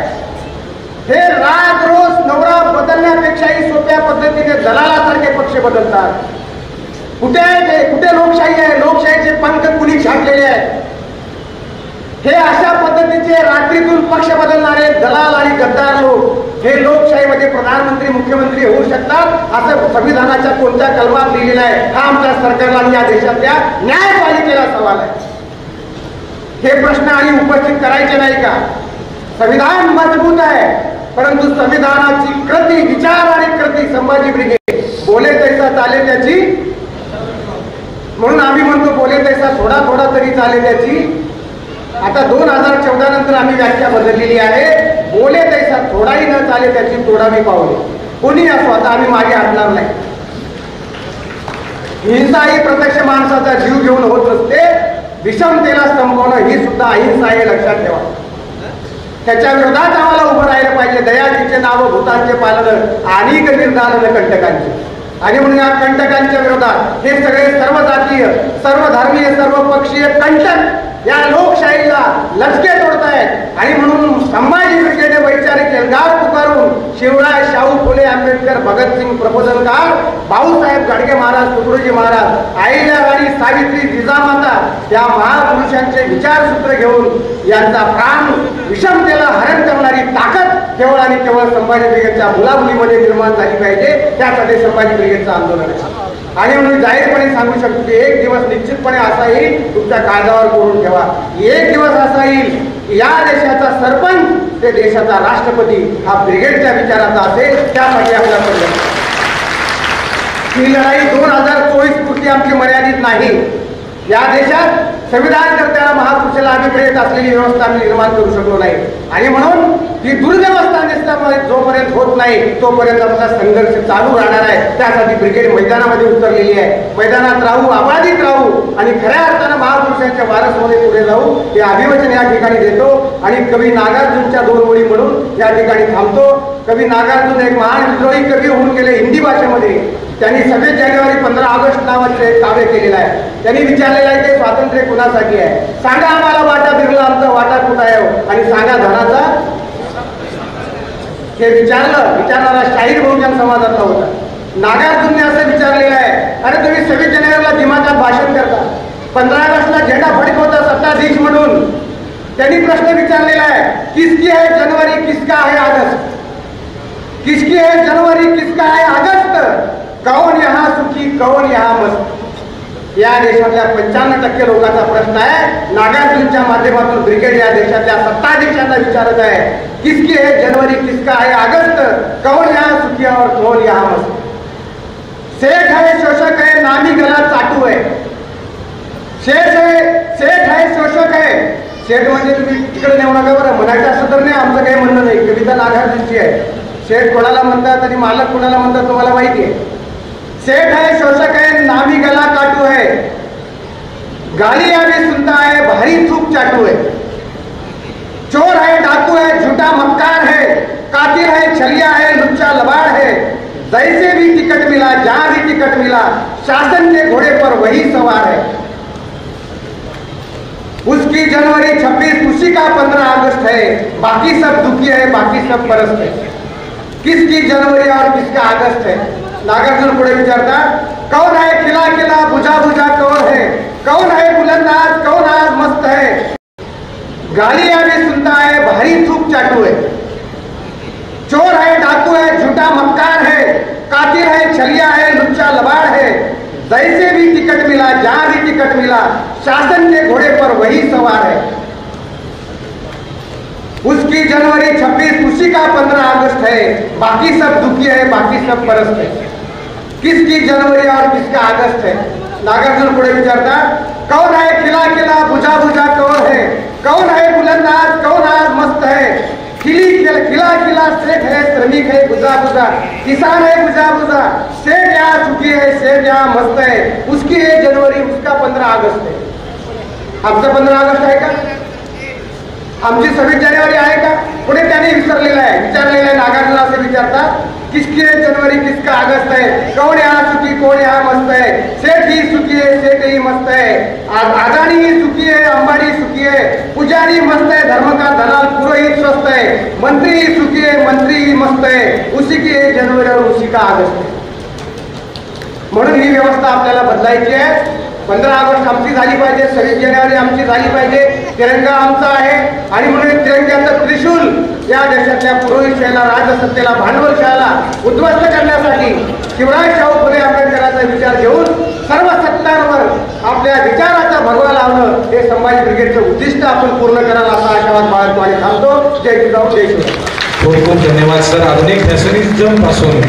हे राग रोज नवरा बदलण्यापेक्षाही सोप्या पद्धतीने दलालासारखे पक्ष बदलतात. कुठे आहे ते? कुठे लोकशाही आहे? लोकशाहीचे पंख कुणी छाटलेले आहेत? हे अशा पद्धतीचे रात्रीतून पक्ष बदलणारे दलाल आणि गद्दार लोक हे लोकशाहीमध्ये प्रधानमंत्री, मुख्यमंत्री होऊ शकतात असं संविधानाच्या कोणत्या कलमात लिहिलेलं आहे? हा आमच्या सरकारला आणि या देशातल्या न्यायपालिकेला सवाल आहे. हे प्रश्न आणि उपस्थित करायचे नाही का? संविधान मजबूत आहे, परंतु संविधानाची कृती, विचार आणि कृती संभाजी ब्रिगेड बोले तैसा चाले त्याची, म्हणून आम्ही म्हणतो बोले तैसा थोडा थोडा तरी चाले त्याची. आता 2014 नंतर आम्ही व्याख्या बदललेली आहे. बोले तैसा थोडाही न चाले त्याची तोडावी पावले. कोणी असो, आता आम्ही मागे हटणार नाही. हिंसा ही प्रत्यक्ष माणसाचा जीव घेऊन होत नसते, विषमतेला संपवणं ही सुद्धा अहिंसा आहे, लक्षात ठेवा. त्याच्या विरोधात आम्हाला उभं राहिलं पाहिजे. दयाजीचे नाव भूतांचे पालन आणि निर्धारण कंटकांचे, आणि म्हणून या कंटकांच्या विरोधात हे सगळे सर्व जातीय, सर्व धर्मीय, सर्व पक्षीय कंटक या लोकशाहीला लचके तोडतायत. आणि म्हणून संभाजी ब्रिगेडने वैचारिक एल्गार पुकारून शिवराय, शाहू फुले, आंबेडकर, भगतसिंग, प्रबोधनकार, भाऊसाहेब गाडगे महाराज, तुकडोजी महाराज, अहिल्याराणी, सावित्री, जिजामाता या महापुरुषांचे विचारसूत्र घेऊन यांचा प्राण, विषमतेला हरण करणारी ताकद केवळ आणि केवळ संभाजी ब्रिगेडच्या मुलामुलीमध्ये निर्माण झाली पाहिजे. त्यासाठी संभाजी ब्रिगेडचं आंदोलन आहे. आणि म्हणून जाहीरपणे सांगू शकतो की एक दिवस निश्चितपणे असा येईल, तुमच्या काळजावर कोरून ठेवा, एक दिवस असा येईल या देशाचा सरपंच ते देशाचा राष्ट्रपती हा ब्रिगेडच्या विचाराचा असेल. त्यासाठी आपल्याला ही लढाई 2024 पुरती आमची मर्यादित नाही. या देशात संविधानकर्त्याला, महापुरुषाला अभिप्रेत असलेली व्यवस्था आम्ही निर्माण करू शकलो नाही. आणि म्हणून ही दुर्व्यवस्था नेसल्यामुळे जोपर्यंत होत नाही तोपर्यंत आमचा संघर्ष चालू राहणार आहे. त्यासाठी ब्रिगेड मैदानामध्ये उतरलेली आहे. मैदानात राहू, अबाधित राहू आणि खऱ्या अर्थानं महापुरुषांच्या वारसमध्ये पुढे जाऊ हे अभिवचन या ठिकाणी देतो. आणि कवी नागार्जुनच्या 2 ओळी म्हणून या ठिकाणी थांबतो. कवी नागार्जुन एक महान विद्रोही कवी होऊन गेले हिंदी भाषेमध्ये. त्यांनी 26 जानेवारी 15 ऑगस्ट नावाचे एक काव्य केलेलं आहे. त्यांनी विचारलेलं आहे ते स्वातंत्र्य कुणासाठी आहे? सांगा आम्हाला वाटा बिरला, आमचा वाटा कुठं आहे आणि सांगा धनाचा. हे विचारणारा शाहीर बहुजन समाजातला होता. नागार्जुनने असं विचारलेलं आहे, अरे तुम्ही 26 जानेवारीला दिमाखात भाषण करता, 15 ऑगस्टला झेंडा फडकवता सत्ताधीश म्हणून. त्यांनी प्रश्न विचारलेला आहे, किसकी है जनवरी किसका है अगस्त, किसकी है जनवरी किसका है अगस्त, कौन यहाँ सुखी कौन यहाँ मस्त. या देशातल्या 95% लोकांचा प्रश्न आहे. नागार्जुनच्या माध्यमातून ब्रिगेड या देशातल्या सत्ताधीशांना विचारत आहे, किसकी है जनवरी किसका है अगस्त, कौन यहाँ सुखी और कौन यहाँ मस्त. सेठ है शोषक है नामी गला चाटू है. सेठ है शोषक है. सेठ म्हणजे तुम्ही तिकडे नेऊ नका बरं, म्हणायचं असं तर नाही, आमचं काही म्हणणं नाही, कविता नागार्जुनची आहे. सेठ कोणाला म्हणतात आणि मालक कोणाला म्हणतात तुम्हाला माहिती आहे. सेठ है शोषक है नामी गला काटू है, गालियां भी सुनता है भारी थूक चाटू है. चोर है डाकू है झूठा मक्कार है, कातिल है छलिया है लुच्चा लबाड़ है. जैसे भी टिकट मिला जहां भी टिकट मिला शासन के घोड़े पर वही सवार है. उसकी जनवरी 26 उसी का 15 अगस्त है, बाकी सब दुखी है बाकी सब परस्त है. किसकी जनवरी और किसका अगस्त है. नागार्जुन पुढे विचारतात, कौन है खिला खिला बुझा बुझा कौन है, कौन है बुलंदाज कौन आज मस्त है. गालियां भी सुनता है भारी थूक चाटू है. चोर है डाकू है झूठा मक्कार है, कातिल है छलिया है लुच्चा लबाड़ है. जैसे भी टिकट मिला जहां भी टिकट मिला शासन के घोड़े पर वही सवार है. उसकी जनवरी 26 उसी का 15 अगस्त है, बाकी सब दुखी है बाकी सब परस्त है. किसकी जनवरी और किसका अगस्त है. नागार्जुन पुढे विचारतात, कौन है खिला खिला बुझा बुझा कौन है, कौन है बुलंदाज कौन आज मस्त है. खिला खिला सेठ है श्रमिक है बुझा बुझा, किसान है बुझा बुझा. सेठ यहाँ सुखी है सेठ यहाँ मस्त है. उसकी है जनवरी उसका 15 अगस्त है. आमचं 15 अगस्त आहे का, आमची 26 जानेवारी आहे का. पुढे त्याने विचारलेलं आहे नागार्जुन असे विचारतात, किसकी है जनवरी किसका अगस्त है, कौन यहाँ सुखी कौन यहाँ मस्त है. सेठ ही सुखी है सेठ ही मस्त है. अदानी ही सुखी है अंबानी सुखी है. पुजारी मस्त है धर्म का दलाल पुरोहित स्वस्थ है. मंत्री ही सुखी है मंत्री ही मस्त है. उसी की है जनवरी और उसी का अगस्त है. म्हणून ही व्यवस्था आपल्याला बदलायची आहे. 15 ऑगस्ट आमची झाली पाहिजे, 26 जानेवारी आमची झाली पाहिजे. तिरंगा आमचा आहे आणि म्हणून तिरंग्याचं त्रिशूल या देशातल्या पुरोहितशाहीला राजसत्तेला भांडवलशाहीला उद्ध्वस्त करण्यासाठी शिवराजशाहू फुले आंबेडकरांचा विचार घेऊन सर्व सत्तांवर आपल्या विचाराचा भगवा लावणं हे संभाजी ब्रिगेडचं उद्दिष्ट आपण पूर्ण करायला असा आशावाद बाळगतो आणि थांबतो. जय जिजाऊ जय शिवराय. खूप खूप धन्यवाद सर. आधुनिक फॅशनिझम पासून